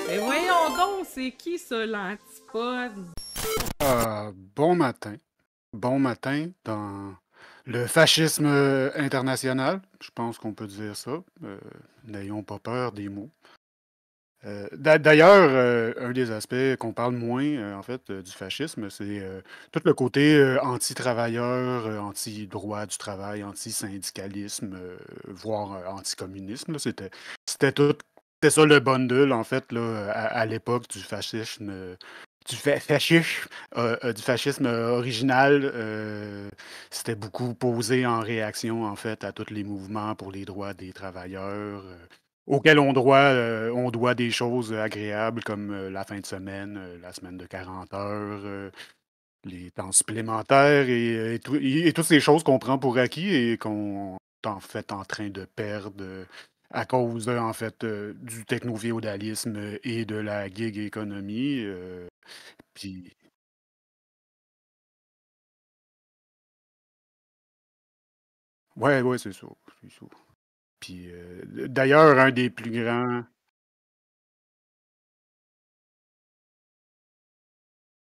Mais voyons donc, c'est qui ça, l'antipode? Bon matin. Bon matin dans le fascisme international. Je pense qu'on peut dire ça. N'ayons pas peur des mots. D'ailleurs, un des aspects qu'on parle moins, en fait, du fascisme, c'est tout le côté anti-travailleur, anti-droit du travail, anti-syndicalisme, voire anti-communisme. Là. C'était tout, c'était ça le bundle, en fait, là, à l'époque du fascisme. Du fascisme original, c'était beaucoup posé en réaction, en fait, à tous les mouvements pour les droits des travailleurs. Auquel on doit des choses agréables comme la fin de semaine, la semaine de 40 heures, les temps supplémentaires et toutes ces choses qu'on prend pour acquis et qu'on est en fait en train de perdre à cause en fait du techno-féodalisme et de la gig économie. Puis ouais, ouais, c'est ça, c'est ça. Puis d'ailleurs, un des plus grands.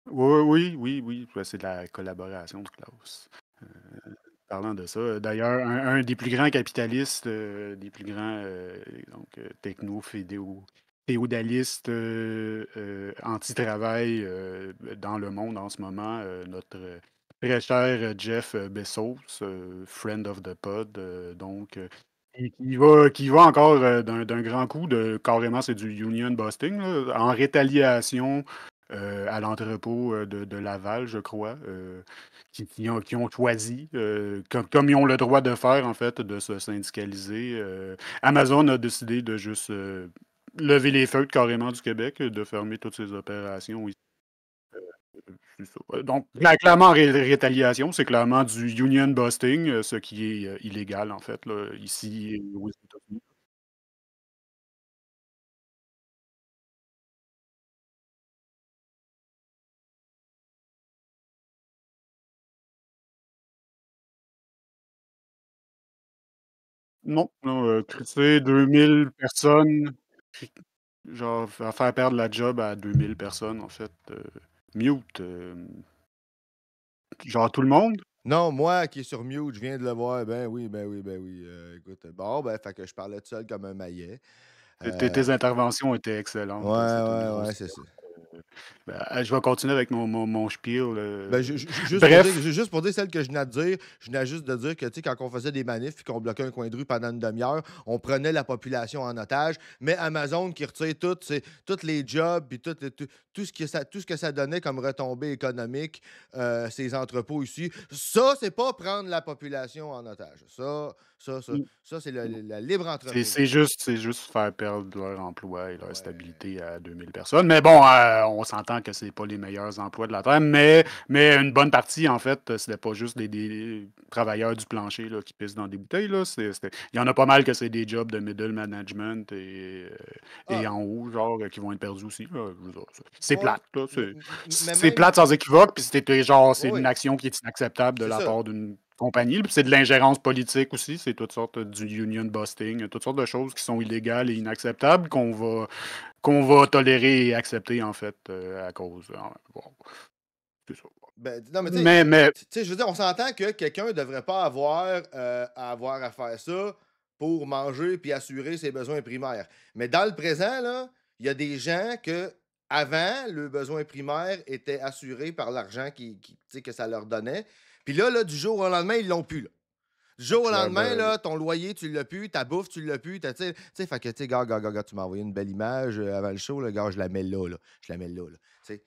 Oui, oui, oui, oui, ouais, c'est de la collaboration de classe. Parlant de ça, d'ailleurs, un des plus grands capitalistes, des plus grands donc, féodalistes anti-travail dans le monde en ce moment, notre très cher Jeff Bezos, friend of the pod, donc qui va encore d'un grand coup de carrément c'est du union busting là, en rétaliation à l'entrepôt de Laval, je crois. Qui ont choisi, comme ils ont le droit de faire, en fait, de se syndicaliser. Amazon a décidé de juste lever les feutres carrément du Québec, de fermer toutes ses opérations ici. C'est ça. Donc, clairement, en rétaliation, c'est clairement du union busting, ce qui est illégal, en fait, là, ici aux États-Unis. Non, non, crisser 2000 personnes, genre, faire perdre la job à 2000 personnes, en fait. Mute, genre tout le monde. Non, moi qui est sur mute, je viens de le voir. Ben oui, ben oui, ben oui. Écoute, bon, ben, fait que je parlais tout seul comme un maillet. Tes Euh, interventions étaient ouais, excellentes, c'est une ouais, grosse. ouais, c'est ça. Je vais continuer avec mon spiel. Ben, Bref, juste pour dire celle que je venais de dire, je venais juste de dire que, tu sais, quand on faisait des manifs et qu'on bloquait un coin de rue pendant une demi-heure, on prenait la population en otage, mais Amazon qui retire tous les jobs puis tout ce que ça donnait comme retombée économique, ces entrepôts ici, ça, c'est pas prendre la population en otage. Ça, c'est la libre entreprise. c'est juste faire perdre leur emploi et leur Ouais. stabilité à 2000 personnes. Mais bon, on s'entend que c'est pas les meilleurs emplois de la Terre, mais une bonne partie, en fait, c'était pas juste des travailleurs du plancher là, qui pissent dans des bouteilles. Là. Il y en a pas mal que c'est des jobs de middle management et Ah, en haut, genre, qui vont être perdus aussi. Là. Je veux dire, c'est ouais, plate, là. mais C'est même. plate sans équivoque, puis genre, c'est Oui, une oui, action qui est inacceptable de c'est la ça. part d'une compagnie. Puis c'est de l'ingérence politique aussi, c'est toutes sortes du union busting, toutes sortes de choses qui sont illégales et inacceptables qu'on va tolérer et accepter en fait à cause. Bon, c'est ça. Ben, non, mais Mais je veux dire, on s'entend que quelqu'un ne devrait pas avoir à faire ça pour manger puis assurer ses besoins primaires. Mais dans le présent, là, il y a des gens que, avant, le besoin primaire était assuré par l'argent tu sais, que ça leur donnait. Puis là, du jour au lendemain, ils l'ont plus. Là. Du jour au lendemain, là, ton loyer, tu l'as plus, ta bouffe, tu l'as plus. Tu sais, fait que, tu sais, gars, tu m'as envoyé une belle image avant le show, là, gars, je la mets là, là. Je la mets là, là. Tu sais,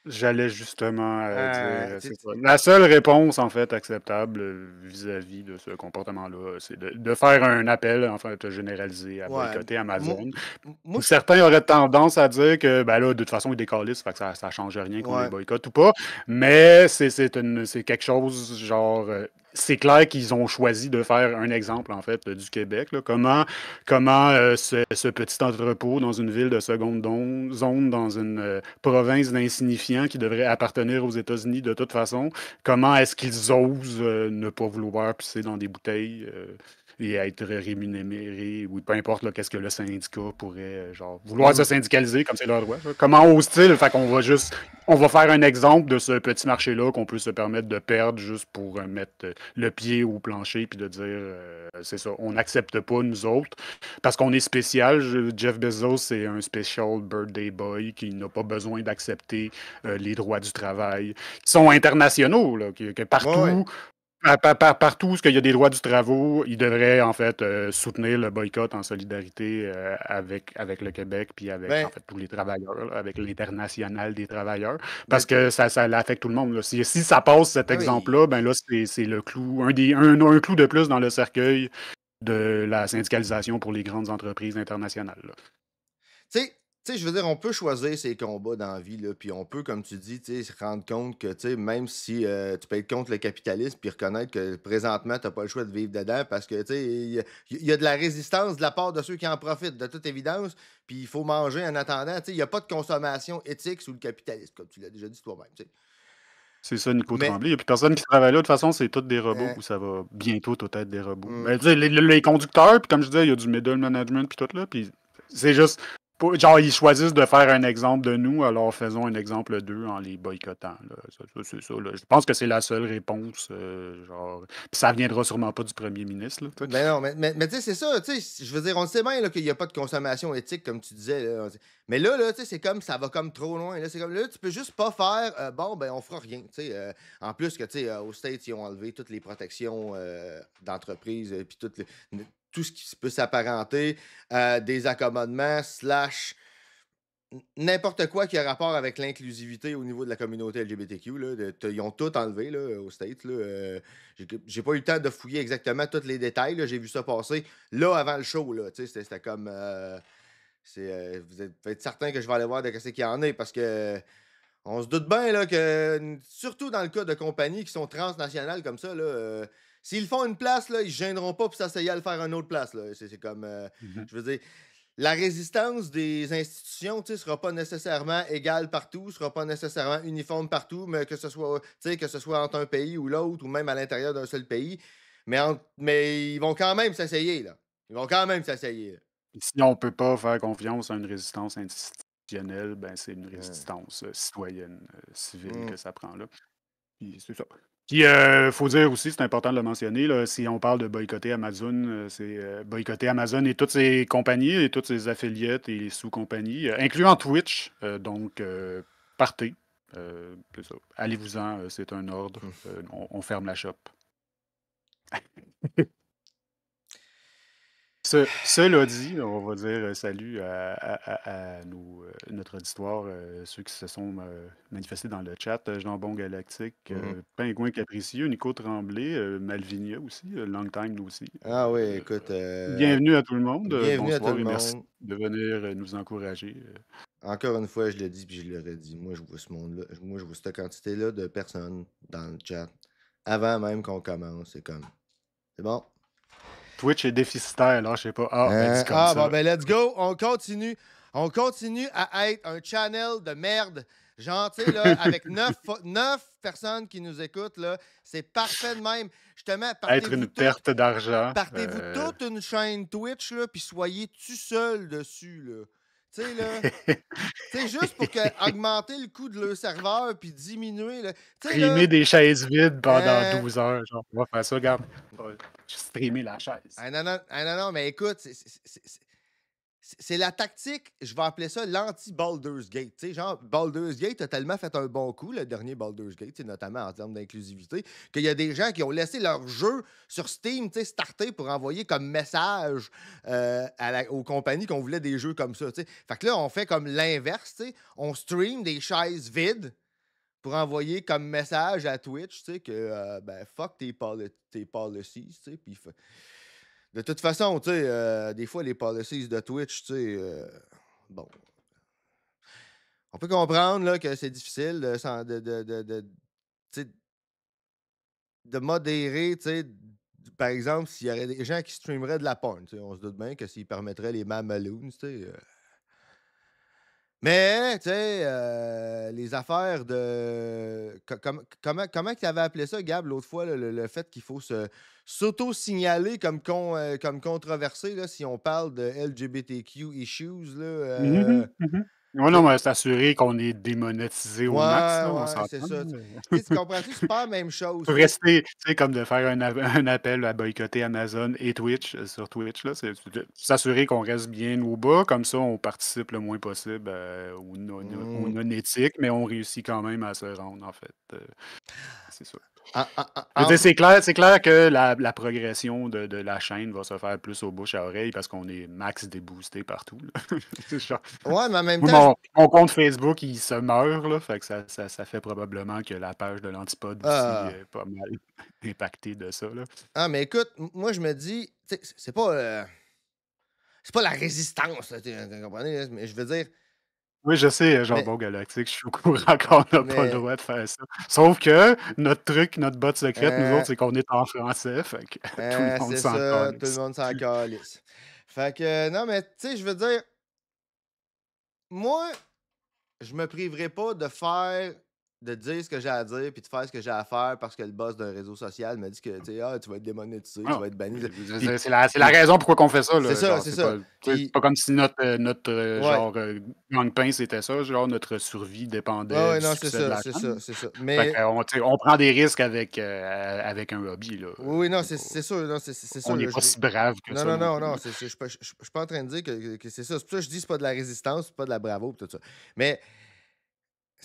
j'allais justement dire, tu sais, c'est ça. La seule réponse, en fait, acceptable vis-à-vis de ce comportement-là, c'est de faire un appel, en fait, généralisé à ouais. boycotter Moi, Amazon. moi, je Certains auraient tendance à dire que, ben là, de toute façon, ils décalissent, fait que ça change rien qu'on les Ouais. boycotte ou pas. Mais c'est quelque chose, genre, c'est clair qu'ils ont choisi de faire un exemple, en fait, du Québec. Là. Comment ce petit entrepôt dans une ville de seconde zone, dans une province d'insignifiants qui devrait appartenir aux États-Unis de toute façon, comment est-ce qu'ils osent ne pas vouloir pisser dans des bouteilles? et être rémunérés, ou peu importe là, qu'est-ce que le syndicat pourrait genre vouloir se syndicaliser comme c'est leur droit. Là. Comment ose-t-il? Fait qu'on va juste on va faire un exemple de ce petit marché-là qu'on peut se permettre de perdre juste pour mettre le pied au plancher puis de dire c'est ça, on n'accepte pas nous autres parce qu'on est spécial. Jeff Bezos, c'est un special birthday boy qui n'a pas besoin d'accepter les droits du travail qui sont internationaux, là, que Ouais, ouais. partout. Partout où il y a des droits du travail, il devrait en fait soutenir le boycott en solidarité avec le Québec puis avec en Ben, fait tous les travailleurs, là, avec l'international des travailleurs, ben, parce que ça affecte tout le monde. Là. Si ça passe cet ben exemple-là, oui. ben là, c'est le clou, un clou de plus dans le cercueil de la syndicalisation pour les grandes entreprises internationales. Là. Tu sais, je veux dire, on peut choisir ses combats dans la vie, là, puis on peut, comme tu dis, tu sais, se rendre compte que, tu sais, même si tu peux être contre le capitalisme, puis reconnaître que présentement, tu n'as pas le choix de vivre dedans, parce que, tu sais, il y a de la résistance de la part de ceux qui en profitent, de toute évidence, puis il faut manger en attendant. Tu sais, il n'y a pas de consommation éthique sous le capitalisme, comme tu l'as déjà dit toi-même. Tu sais. C'est ça, Nico Mais, Tremblay. Il n'y a plus personne qui travaille là. De toute façon, c'est tous des robots euh, ou ça va bientôt tout être des robots. hmm, Mais tu sais, les conducteurs, puis comme je disais, il y a du middle management puis tout là. Puis c'est juste. Genre, ils choisissent de faire un exemple de nous, alors faisons un exemple d'eux en les boycottant. Là. C'est ça. Là. Je pense que c'est la seule réponse. Genre. Puis ça viendra sûrement pas du premier ministre. Là, tu sais. ben non, mais tu sais, c'est ça, tu sais, je veux dire, on le sait bien là, qu'il n'y a pas de consommation éthique, comme tu disais. Là. Mais là, tu sais, c'est comme, ça va comme trop loin. Là, c'est comme, là, tu peux juste pas faire, bon, ben, on fera rien, tu sais. En plus que, tu sais, aux States, ils ont enlevé toutes les protections d'entreprise, puis tout ce qui peut s'apparenter, des accommodements, slash n'importe quoi qui a rapport avec l'inclusivité au niveau de la communauté LGBTQ, là, ils ont tout enlevé là, aux States. Là, j'ai pas eu le temps de fouiller exactement tous les détails. Là, j'ai vu ça passer là avant le show. Là, c'était comme. Vous êtes certain que je vais aller voir de ce qu'il y en a parce que on se doute bien là, que, surtout dans le cas de compagnies qui sont transnationales comme ça, là, s'ils font une place, là, ils ne se gêneront pas pour s'essayer à le faire à une autre place. Là. C'est comme. Mhm. Je veux dire, la résistance des institutions, tu sais, sera pas nécessairement égale partout, sera pas nécessairement uniforme partout, mais que ce soit entre un pays ou l'autre, ou même à l'intérieur d'un seul pays. Mais ils vont quand même s'essayer, là. Ils vont quand même s'essayer. Là. Si on peut pas faire confiance à une résistance institutionnelle, ben c'est une Hein. résistance citoyenne, civile Hmm. que ça prend là. Puis c'est ça. Puis, faut dire aussi, c'est important de le mentionner, là, si on parle de boycotter Amazon, c'est boycotter Amazon et toutes ses compagnies et toutes ses affiliates et sous-compagnies, incluant Twitch. Donc, partez. C'est ça. Allez-vous-en, c'est un ordre. On ferme la shop. Cela dit, on va dire salut à notre auditoire, ceux qui se sont manifestés dans le chat. Jambon Galactique, Mhm. Pingouin Capricieux, Nico Tremblay, Malvinia aussi, Long Time nous aussi. Ah oui, écoute, Bienvenue à tout le monde, bienvenue à tout bonsoir le et merci monde. de venir nous encourager. Encore une fois, je l'ai dit puis je l'aurais dit. Moi, je vois ce monde-là. Moi, je vois cette quantité-là de personnes dans le chat. Avant même qu'on commence, c'est comme. C'est bon. Twitch est déficitaire, là, je sais pas. Ah, ben dit comme Bon, ça. ben, let's go. On continue. On continue à être un channel de merde. Genre, tu sais, là, avec 9 personnes qui nous écoutent, là, c'est parfait de même. Justement, Être une perte d'argent. partez-vous toute une chaîne Twitch, là, puis soyez tout seul dessus, là. Tu sais, là, tu sais, juste pour augmenter le coût de leur serveur, puis diminuer, là. Tu sais, là, Streamer des chaises vides pendant euh, 12 heures. Genre, on va faire ça, regarde. On va streamer la chaise. non, mais écoute, c'est la tactique, je vais appeler ça l'anti-Baldur's Gate. Tu sais, genre, Baldur's Gate a tellement fait un bon coup, le dernier Baldur's Gate, notamment en termes d'inclusivité, qu'il y a des gens qui ont laissé leur jeu sur Steam starter pour envoyer comme message aux compagnies qu'on voulait des jeux comme ça. Tu sais. Fait que là, on fait comme l'inverse. Tu sais. On stream des chaises vides pour envoyer comme message à Twitch tu sais, que ben, fuck tes policies. Tu sais, puis de toute façon, tu sais, des fois, les policies de Twitch, tu sais, bon, on peut comprendre là, que c'est difficile tu sais, de modérer, tu sais, par exemple, s'il y aurait des gens qui streameraient de la porn, tu sais, on se doute bien que s'ils permettraient les mammaloons, tu sais. Mais, tu sais, les affaires de. Comment tu avais appelé ça, Gab, l'autre fois, là, le fait qu'il faut s'auto-signaler comme controversé, là, si on parle de LGBTQ issues, là. Ouais, Tu non, sais, mais s'assurer qu'on est démonétisé au max, ouais, là, on ouais, c'est s'entend. ça. Tu sais, tu comprends-tu? C'est pas la même chose, Faut tu sais. rester, tu sais, comme de faire un appel à boycotter Amazon et Twitch sur Twitch, là, c'est de s'assurer qu'on reste bien au bas, comme ça on participe le moins possible au Hmm. non-éthique, mais on réussit quand même à se rendre, en fait. C'est ça. En, en- en- Je veux en dire, plus- c'est clair que la progression de la chaîne va se faire plus au bouche à oreille parce qu'on est max déboosté partout, là. C'est genre- ouais, mais en même Moi, temps, mon compte Facebook, il se meurt, là, fait que ça fait probablement que la page de l'Antipode aussi ah, est pas mal impactée de ça, là. mais écoute, moi, je me dis, tu sais, c'est pas la résistance, là, tu comprenez, là, mais je veux dire, Oui, je sais, mais, Jambon Galactique, je suis au courant qu'on n'a pas le mais, droit de faire ça. Sauf que notre truc, notre botte secrète, nous euh, autres, c'est qu'on est en français, fait que tout le monde c'est s'en ça, tout le calisse. monde s'en calisse. Fait que, non, mais, tu sais, je veux dire, moi, je me priverai pas de dire ce que j'ai à dire puis de faire ce que j'ai à faire parce que le boss d'un réseau social me dit que, tu sais, tu vas être démonétisé, tu Ah, vas être banni. c'est Puis, c'est la puis raison pourquoi on fait ça, c'est là, ça, genre, c'est c'est ça. pas, tu sais, c'est Puis, pas comme si notre ouais, genre, gagne-pain, c'était ça, genre, notre survie ouais, dépendait ouais, du non, c'est succès de ça, la c'est ça, chaîne. c'est ça. Fait Mais, qu'on, tu sais, on prend des risques avec un hobby, là. oui, oui, non, C'est pas, c'est sûr, non, c'est sûr. on n'est Là, pas si brave que non, ça non, non non, plus, non, là. je suis pas en train de dire que c'est ça. C'est pour ça que je dis que c'est pas de la résistance, c'est pas de la bravo, pis tout ça. Mais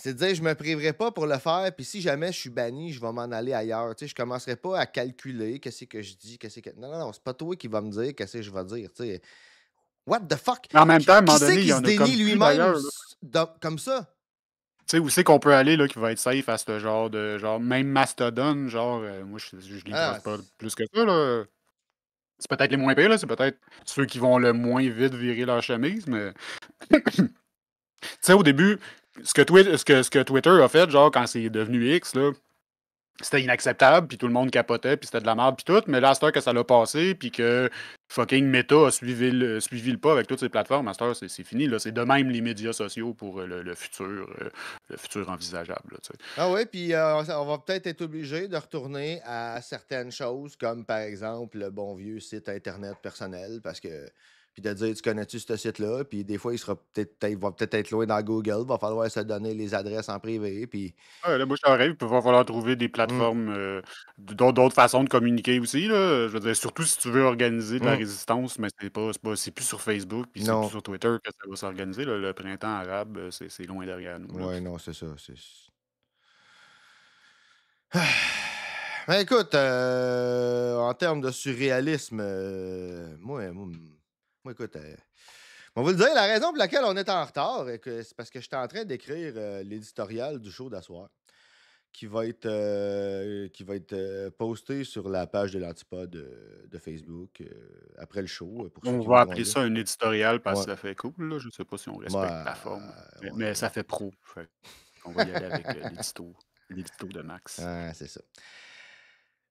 c'est de dire, je me priverai pas pour le faire, puis si jamais je suis banni, je vais m'en aller ailleurs. Tu sais, je commencerai pas à calculer qu'est-ce que je dis, qu'est-ce que. Non, non, non, c'est pas toi qui vas me dire qu'est-ce que je vais dire. Tu sais. What the fuck? Mais en même temps, à un Qui moment c'est donné, il qui y se en a dénie comme plus lui-même d'ailleurs, là. comme ça? Tu sais, où c'est qu'on peut aller, là, qui va être safe à ce genre, même Mastodon, genre, moi, je les Ah, trust pas plus que ça, là. C'est peut-être les moins pires, là, c'est peut-être ceux qui vont le moins vite virer leur chemise, mais tu sais, au début, ce que Twitter a fait, genre, quand c'est devenu X, là, c'était inacceptable, puis tout le monde capotait, puis c'était de la merde, puis tout. Mais là, à cette heure que ça l'a passé, puis que fucking Meta a suivi le pas avec toutes ces plateformes, à cette heure, c'est fini. Là. C'est de même les médias sociaux pour le futur envisageable. Là, tu sais. Ah oui, puis on va peut-être être obligé de retourner à certaines choses, comme par exemple le bon vieux site Internet personnel, parce que. Puis de dire, tu connais-tu ce site-là? Puis des fois, il va peut-être être loin dans Google, va falloir se donner les adresses en privé. Puis. Ouais, là, moi, je t'arrive, il va falloir trouver des Hum, plateformes, d'autres façons de communiquer aussi. Là. Je veux dire, surtout si tu veux organiser de la hum. résistance, mais c'est plus sur Facebook, puis c'est plus Non. sur Twitter que ça va s'organiser. Là. Le printemps arabe, c'est loin derrière nous. Là. Ouais, non, c'est ça. Ben écoute, en termes de surréalisme, moi, écoute, on va vous le dire, la raison pour laquelle on est en retard, c'est parce que j'étais en train d'écrire l'éditorial du show d'asseoir, qui va être posté sur la page de l'Antipode de Facebook après le show, pour ceux On qui va voudront appeler lire. ça un éditorial parce Ouais. que ça fait cool, là. Je sais pas si on respecte la forme, mais Ouais. ça fait pro. Fait qu'on va y aller avec l'édito de Max. Ah, c'est ça.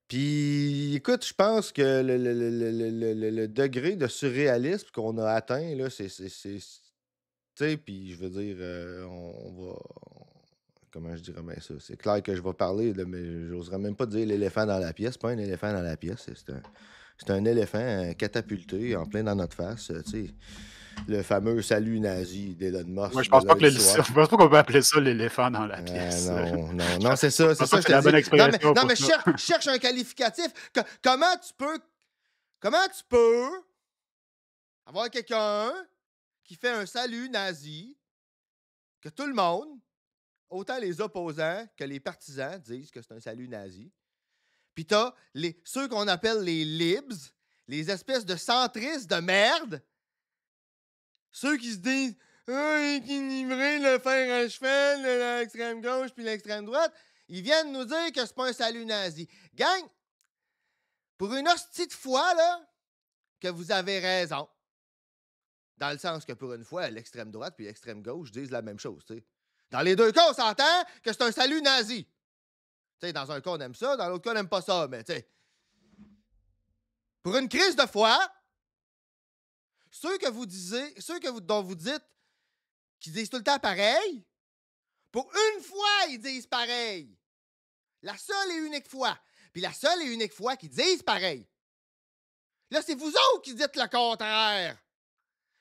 Puis, écoute, je pense que le degré de surréalisme qu'on a atteint, là, tu sais, puis je veux dire, on va. Comment je dirais bien ça? C'est clair que je vais parler, là, mais j'oserais même pas dire l'éléphant dans la pièce. C'est pas un éléphant dans la pièce, c'est un éléphant catapulté en plein dans notre face. Tu sais, le fameux salut nazi d'Elon Moi, Musk je de pense pas que lundi soir. je pense pas qu'on peut appeler ça l'éléphant dans la Ah, pièce. non, non, Je non, c'est ça, pense je pas que c'est te la bonne dis. Non, expression pour mais ça. cherche un qualificatif. Comment tu peux avoir quelqu'un qui fait un salut nazi que tout le monde, autant les opposants que les partisans, disent que c'est un salut nazi. Puis t'as ceux qu'on appelle les libs, les espèces de centristes de merde, ceux qui se disent équilibrer le fer à cheval de l'extrême gauche puis l'extrême droite, ils viennent nous dire que c'est pas un salut nazi. Gang, pour une hostie de fois, là, que vous avez raison. Dans le sens que pour une fois, l'extrême droite puis l'extrême gauche disent la même chose, tu sais. Dans les deux cas, on s'entend que c'est un salut nazi. Tu sais, dans un cas, on aime ça, dans l'autre cas, on n'aime pas ça, mais tu sais. Pour une crise de foi, dont vous dites qui disent tout le temps pareil. Pour une fois, ils disent pareil. La seule et unique fois. Puis la seule et unique fois qu'ils disent pareil. Là, c'est vous autres qui dites le contraire.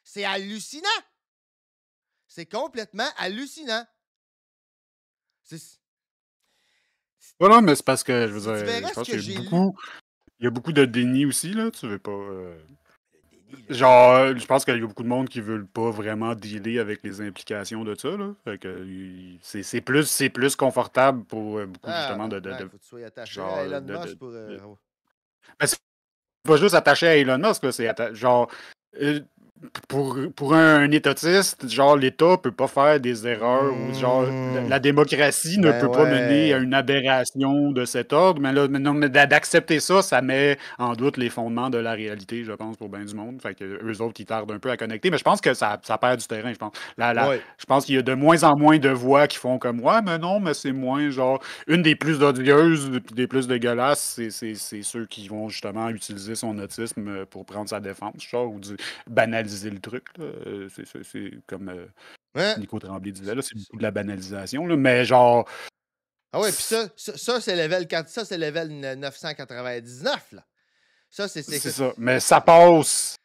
C'est hallucinant. C'est complètement hallucinant. Ouais, non, mais c'est parce que, je Si veux tu dire, verrais je ce pense que qu'il j'ai y a lu. il y a beaucoup de déni aussi, là. Tu veux pas. Le déni, là. Genre, je pense qu'il y a beaucoup de monde qui veulent pas vraiment dealer avec les implications de ça, là. Fait que c'est plus confortable pour beaucoup, Ah, justement, ben, ouais, faut que tu sois attaché à genre, Elon Musk pour. Ben, c'est pas juste attaché à Elon Musk, là, c'est genre. euh, pour un étatiste, genre, l'État peut pas faire des erreurs ou genre, la démocratie ne Ben peut pas mener à ouais. une aberration de cet ordre, mais là, mais d'accepter ça, ça met en doute les fondements de la réalité, je pense, pour bien du monde. Fait que eux autres, ils tardent un peu à connecter, mais je pense que ça perd du terrain, je pense. Ouais. Je pense qu'il y a de moins en moins de voix qui font comme ouais, mais non, mais c'est moins genre. Une des plus odieuses, des plus dégueulasses, c'est ceux qui vont justement utiliser son autisme pour prendre sa défense, genre, ou banaliser le truc. Là. C'est comme Hein? Nico Tremblay disait, là, c'est beaucoup de la banalisation. Là, mais genre. Ah ouais, puis ça c'est level 4, ça c'est level 999, là. Ça, c'est C'est ça. Mais ça passe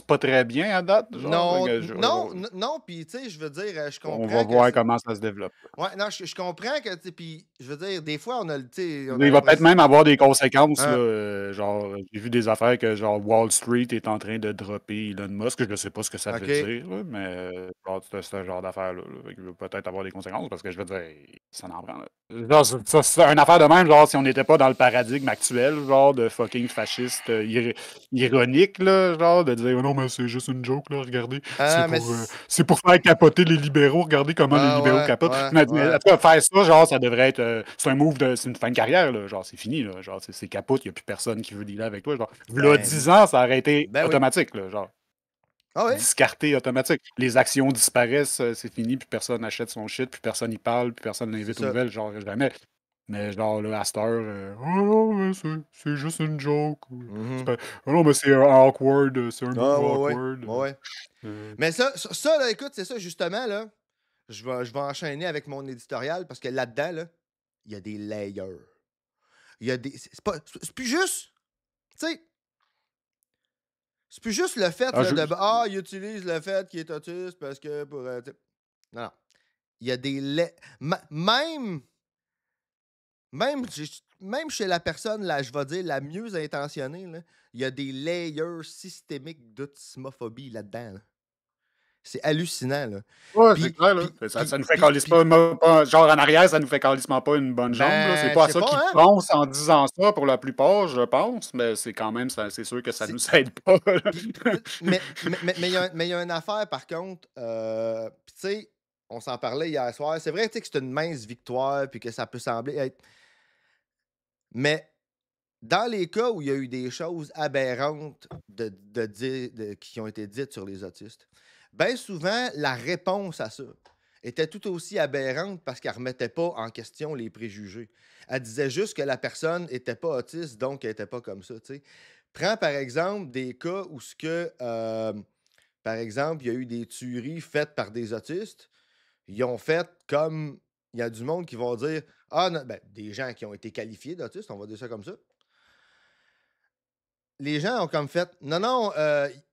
pas très bien à date. Genre, non, puis tu sais, je veux dire, je on comprends va que voir comment ça se développe. Ouais, non, je comprends que, tu sais, puis je veux dire, des fois, on a Il va peut-être l'impression. même avoir des conséquences. Hein? Là, genre, j'ai vu des affaires que genre Wall Street est en train de dropper Elon Musk. Je ne sais pas ce que ça veut OK. dire, là, mais genre, c'est ce genre d'affaire-là. Il va peut-être avoir des conséquences parce que je veux dire, ça en prend. Là. Genre, c'est une affaire de même, genre, si on n'était pas dans le paradigme actuel, genre de fucking fasciste ironique, là, genre, de dire oh non, mais c'est juste une joke, là, regardez. Ah, mais. C'est pour faire capoter les libéraux. Regardez comment les Ah, libéraux ouais, capotent. ouais, Mais, ouais. en tout cas, faire ça, genre, ça devrait être. C'est un move c'est une fin de carrière, là. Genre, c'est fini, là. Genre, c'est capote, il n'y a plus personne qui veut dealer avec toi. Genre, là, Ben, 10 ans, ça aurait été ben oui. automatique, là. Genre, Ah oui? discarté automatique. Les actions disparaissent, c'est fini, puis personne n'achète son shit, puis personne n'y parle, puis personne n'invite C'est aux ça. nouvelles, genre, jamais. Mais genre, là, à cette heure, oh, ouais, c'est juste une joke. Oh non, mais c'est awkward, c'est un move Ah, ouais, awkward. ouais. Mais ça, là, écoute, c'est ça, justement, là. Je vais enchaîner avec mon éditorial parce que là-dedans, là, il y a des layers. Il y a des. C'est plus juste. Tu sais, c'est plus juste le fait là, il utilise le fait qu'il est autiste parce que pour. Non, non. Il y a des. Même chez la personne, là, je vais dire, la mieux intentionnée, là, il y a des layers systémiques d'autismophobie là-dedans. Là. C'est hallucinant. Là. Ouais, c'est clair, là. Ça nous fait pas, genre en arrière, ça nous fait calissement pas une bonne jambe. Là. C'est Ben, pas je à sais ça pas, qu'ils hein? pensent en disant ça pour la plupart, je pense, mais c'est quand même, c'est sûr que ça nous aide pas. mais il y a une affaire, par contre, puis tu sais, on s'en parlait hier soir. C'est vrai que c'est une mince victoire, puis que ça peut sembler être. Mais dans les cas où il y a eu des choses aberrantes qui ont été dites sur les autistes, bien souvent, la réponse à ça était tout aussi aberrante parce qu'elle ne remettait pas en question les préjugés. Elle disait juste que la personne n'était pas autiste, donc elle n'était pas comme ça. T'sais. Prends par exemple des cas où par exemple, il y a eu des tueries faites par des autistes. Ils ont fait comme. Il y a du monde qui vont dire ah, non, ben, des gens qui ont été qualifiés d'autistes, on va dire ça comme ça. Les gens ont comme fait non, non,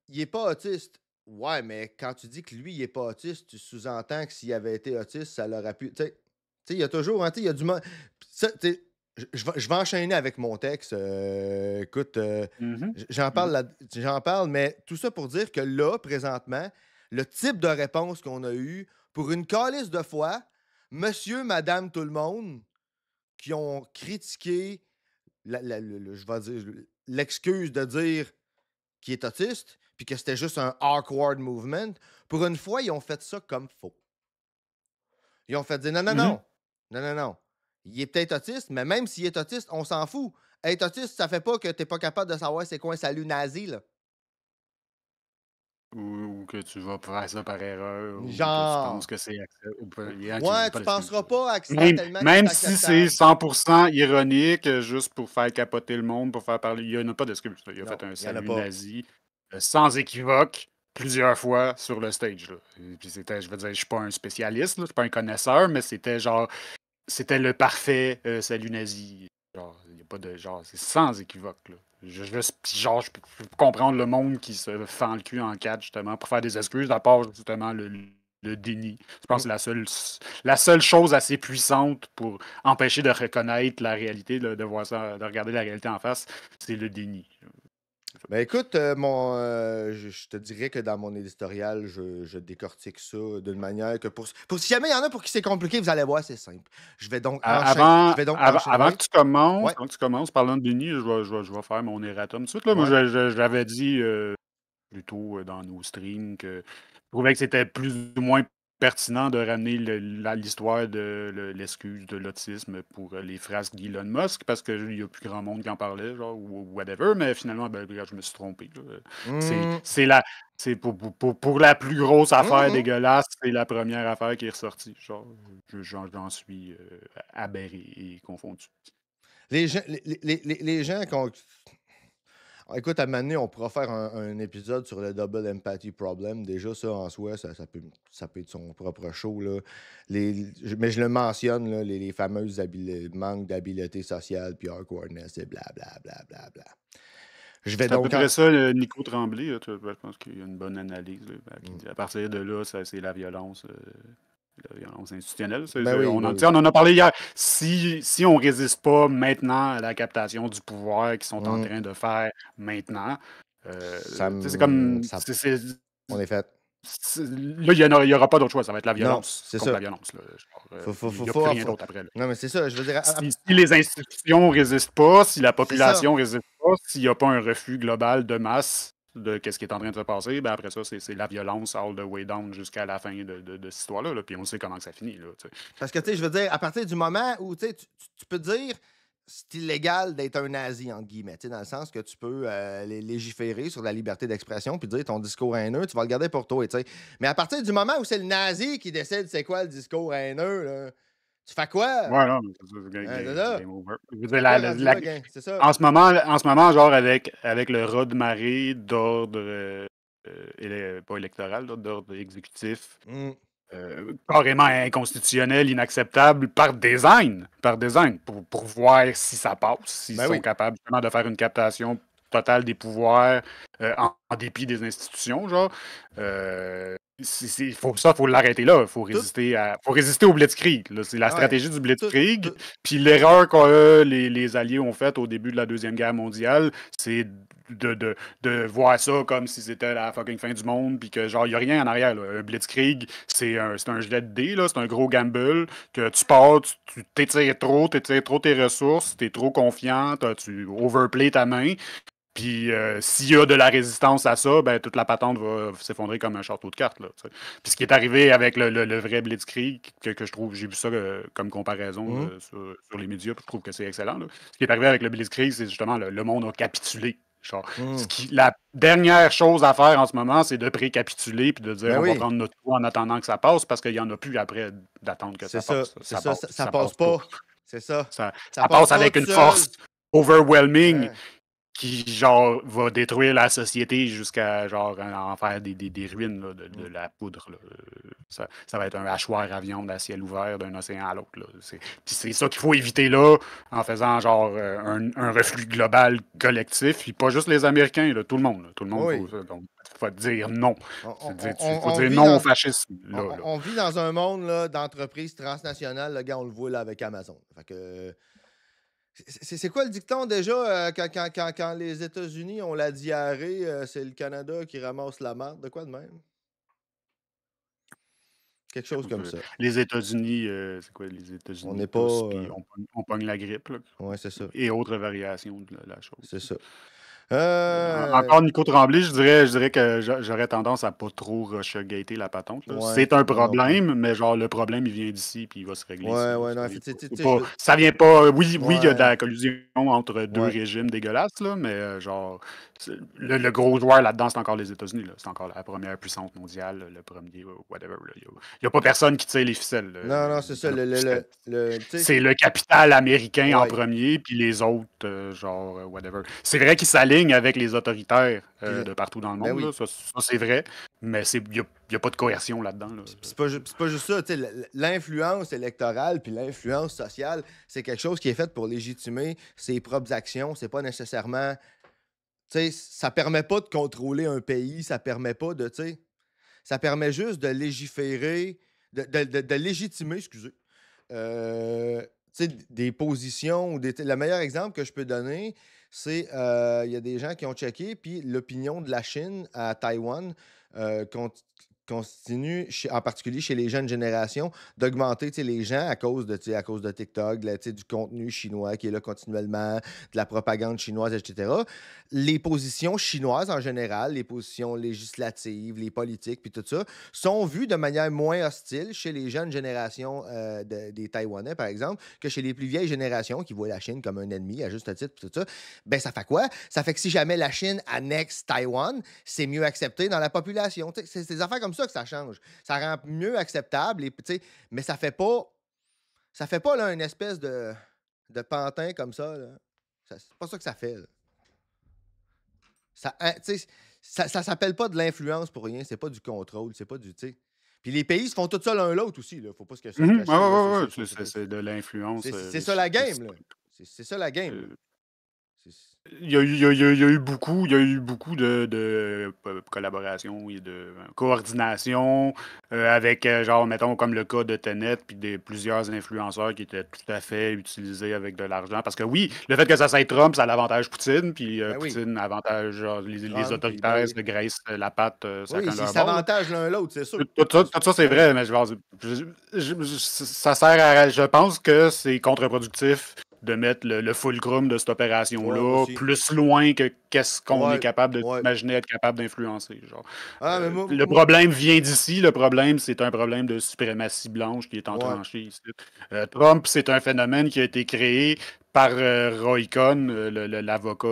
il n'est pas autiste. Ouais, mais quand tu dis que lui, il n'est pas autiste, tu sous-entends que s'il avait été autiste, ça l'aurait pu. Tu sais, il y a toujours, hein, il y a du monde. Je vais enchaîner avec mon texte. Écoute, j'en parle, mais tout ça pour dire que là, présentement, le type de réponse qu'on a eu pour une calice de fois, monsieur, madame, tout le monde, qui ont critiqué, je vais dire, l'excuse de dire qu'il est autiste, puis que c'était juste un awkward movement, pour une fois, ils ont fait ça comme faux. Ils ont fait dire non. Il est peut-être autiste, mais même s'il est autiste, on s'en fout. Être autiste, ça fait pas que t'es pas capable de savoir c'est quoi un salut nazi, là. Ou que tu vas faire ça par erreur, ou que tu Genre. penses que c'est Ouais, tu penseras pas accidentellement même que c'est si c'est acceptable. 100% ironique, juste pour faire capoter le monde, pour faire parler. Il n'y en a pas d'excuse. Il a Non, fait un il y en a salut pas. nazi sans équivoque. plusieurs fois sur le stage. Là. Et puis c'était, je veux dire, je suis pas un spécialiste, là, je suis pas un connaisseur, mais c'était genre, c'était le parfait salut nazi. Genre, il y a pas de genre, c'est sans équivoque. Là. Genre, je peux comprendre le monde qui se fend le cul en quatre justement pour faire des excuses, à part justement le déni. Je pense que c'est la seule chose assez puissante pour empêcher de reconnaître la réalité, de voir ça, de regarder la réalité en face, c'est le déni. Ben écoute, je te dirais que dans mon éditorial, je décortique ça d'une manière que pour si jamais il y en a pour qui c'est compliqué, vous allez voir, c'est simple. Je vais donc enchaîner. Je vais donc enchaîner. Avant Oui. que tu commences, Ouais. parlant de déni, je vais faire mon erratum tout de suite. Là. Moi, Ouais. j'avais dit plus tôt dans nos streams que je trouvais que c'était plus ou moins pertinent de ramener l'histoire de l'excuse de l'autisme pour les frasques d'Elon Musk parce qu'il n'y a plus grand monde qui en parlait, genre, ou whatever, mais finalement, ben, regarde, je me suis trompé. Là. Mmh. C'est pour la plus grosse affaire Mmh. dégueulasse, c'est la première affaire qui est ressortie. Genre, j'en suis aberré et confondu. Les gens écoute, à un moment donné, on pourra faire un épisode sur le Double Empathy Problem. Déjà, ça, en soi, ça peut être son propre show, là. Mais je le mentionne, là, les fameuses manques d'habileté sociale, puis awkwardness, et blablabla. Je vais C'est à peu donc près ça, Nico Tremblay. Là, je pense qu'il y a une bonne analyse. Là, qui dit, à partir de là, c'est la violence institutionnelle. Ben oui, On ben en, oui. on en a parlé hier. Si on ne résiste pas maintenant à la captation du pouvoir qu'ils sont en train de faire maintenant, c'est comme. On est fait. Là, il n'y aura pas d'autre choix. Ça va être la Non, violence c'est contre ça. la violence. Là. Il n'y a Faut, plus rien d'autre après. Là. Non, mais c'est ça. Je veux dire, Si les institutions ne résistent pas, si la c'est ça. population ne résiste pas, s'il n'y a pas un refus global de masse de ce qui est en train de se passer, ben après ça, c'est la violence all the way down jusqu'à la fin de cette histoire-là. Là. Puis on sait comment que ça finit. Là, Parce que, tu sais, je veux dire, à partir du moment où, tu sais, tu peux dire c'est illégal d'être un nazi, entre guillemets, tu sais, dans le sens que tu peux légiférer sur la liberté d'expression puis dire ton discours haineux, tu vas le garder pour toi, tu sais. Mais à partir du moment où c'est le nazi qui décide c'est quoi le discours haineux, là, tu fais quoi? Ouais, non, mais c'est ça, Hein, c'est ça. game over. Je veux Tu dire, fais quoi rendu là, gang? C'est ça. en ce moment, genre, avec le raz de marée d'ordre, pas électoral, là, d'ordre exécutif, Mm. carrément inconstitutionnel, inacceptable, par design, pour voir si ça passe, s'ils Ben sont oui. capables justement de faire une captation totale des pouvoirs en dépit des institutions, genre. Faut l'arrêter là. Faut résister au Blitzkrieg. là. C'est la Ah ouais. stratégie du Blitzkrieg. Puis l'erreur que les Alliés ont faite au début de la Deuxième Guerre mondiale, c'est de voir ça comme si c'était la fucking fin du monde, puis que genre, il n'y a rien en arrière. Là. Un Blitzkrieg, c'est un jet de dés, là, c'est un gros gamble, que tu pars, tu t'étires trop tes ressources, tu es trop confiant, tu overplay ta main, puis s'il y a de la résistance à ça, ben toute la patente va s'effondrer comme un château de cartes. Là, puis ce qui est arrivé avec le vrai Blitzkrieg, que je trouve, j'ai vu ça comme comparaison sur les médias, puis je trouve que c'est excellent. Là. Ce qui est arrivé avec le Blitzkrieg, c'est justement le monde a capitulé. Genre, la dernière chose à faire en ce moment, c'est de pré-capituler puis de dire Ben on va oui. prendre notre coup en attendant que ça passe parce qu'il n'y en a plus après d'attendre que ça passe. Ça passe pas. C'est ça. Ça Ça passe pas avec tout une seul. force overwhelming Ouais. qui, genre, va détruire la société jusqu'à, genre, en faire des ruines là, de la poudre. Là. Ça va être un hachoir à viande à ciel ouvert d'un océan à l'autre. Là. Puis c'est ça qu'il faut éviter là, en faisant, genre, un reflux global collectif, puis pas juste les Américains, là, tout le monde. Là. Tout le monde, Oui. faut dire non. On faut dire vit non dans- au fascisme. Là, là. On vit dans un monde là, d'entreprises transnationales. Le gars, on le voit là, avec Amazon. Fait que, c'est quoi le dicton déjà quand les États-Unis ont la diarrhée, c'est le Canada qui ramasse la marde? De quoi de même? Quelque chose comme ça. Les États-Unis, c'est quoi les États-Unis? On n'est tous, pas. puis on pogne la grippe. Là. Ouais, c'est ça. Et autres variations de la chose. C'est ça. Encore Nico Tremblay, je dirais que j'aurais tendance à pas trop rush-gater la patente. Là. Ouais, c'est un moi non plus. problème, mais genre le problème il vient d'ici puis il va se régler. Ouais, ici, ouais, là. non, Ça vient pas. Oui, il y a Ouais. de la collusion entre deux Ouais. régimes dégueulasses, là, mais genre le gros joueur là-dedans, c'est encore les États-Unis. C'est encore la première puissance mondiale, le premier, whatever. Il n'y a pas personne qui tire les ficelles. Non, c'est ça. C'est le capital américain en Ouais. premier, puis les autres, genre, whatever. C'est vrai qu'ils s'alignent avec les autoritaires de partout dans le Ben monde. oui. Là. Ça, c'est vrai. Mais il n'y a pas de coercion là-dedans. Là. C'est pas juste ça. L'influence électorale puis l'influence sociale, c'est quelque chose qui est fait pour légitimer ses propres actions. C'est pas nécessairement. Ça permet pas de contrôler un pays. Ça permet pas de. Ça permet juste de légiférer, de légitimer, excusez, des positions. Ou le meilleur exemple que je peux donner, c'est il y a des gens qui ont checké, puis l'opinion de la Chine à Taïwan continue, en particulier chez les jeunes générations, d'augmenter les gens à cause de TikTok, du contenu chinois qui est là continuellement, de la propagande chinoise, etc. Les positions chinoises en général, les positions législatives, les politiques, puis tout ça, sont vues de manière moins hostile chez les jeunes générations des Taïwanais, par exemple, que chez les plus vieilles générations qui voient la Chine comme un ennemi, à juste titre, puis tout ça. Ben, ça fait quoi? Ça fait que si jamais la Chine annexe Taïwan, c'est mieux accepté dans la population. C'est des affaires comme ça que ça change. Ça rend mieux acceptable, mais ça fait pas là, une espèce de pantin comme ça. Là. C'est pas ça que ça fait. Là. Ça s'appelle pas de l'influence pour rien, c'est pas du contrôle, c'est pas du. Puis les pays se font tout ça l'un l'autre aussi. Là. Faut pas se cacher. C'est de l'influence. C'est ça la game. Là. C'est ça la game. Là. Il y a eu beaucoup de collaboration et de coordination avec, genre, mettons, comme le cas de Tenet, puis plusieurs influenceurs qui étaient tout à fait utilisés avec de l'argent. Parce que oui, le fait que ça soit Trump, ça l'avantage Poutine, puis Poutine avantage genre, les autoritaires se graissent la patte. Oui, ils s'avantagent l'un l'autre, c'est sûr. Tout ça, c'est vrai, mais ça sert à. Je pense que c'est contre-productif de mettre le fulcrum de cette opération-là plus loin que qu'est-ce qu'on est capable d'imaginer être capable d'influencer. Le problème vient d'ici. Le problème, c'est un problème de suprématie blanche qui est entranché ici. Trump, c'est un phénomène qui a été créé par Roy Cohn, l'avocat,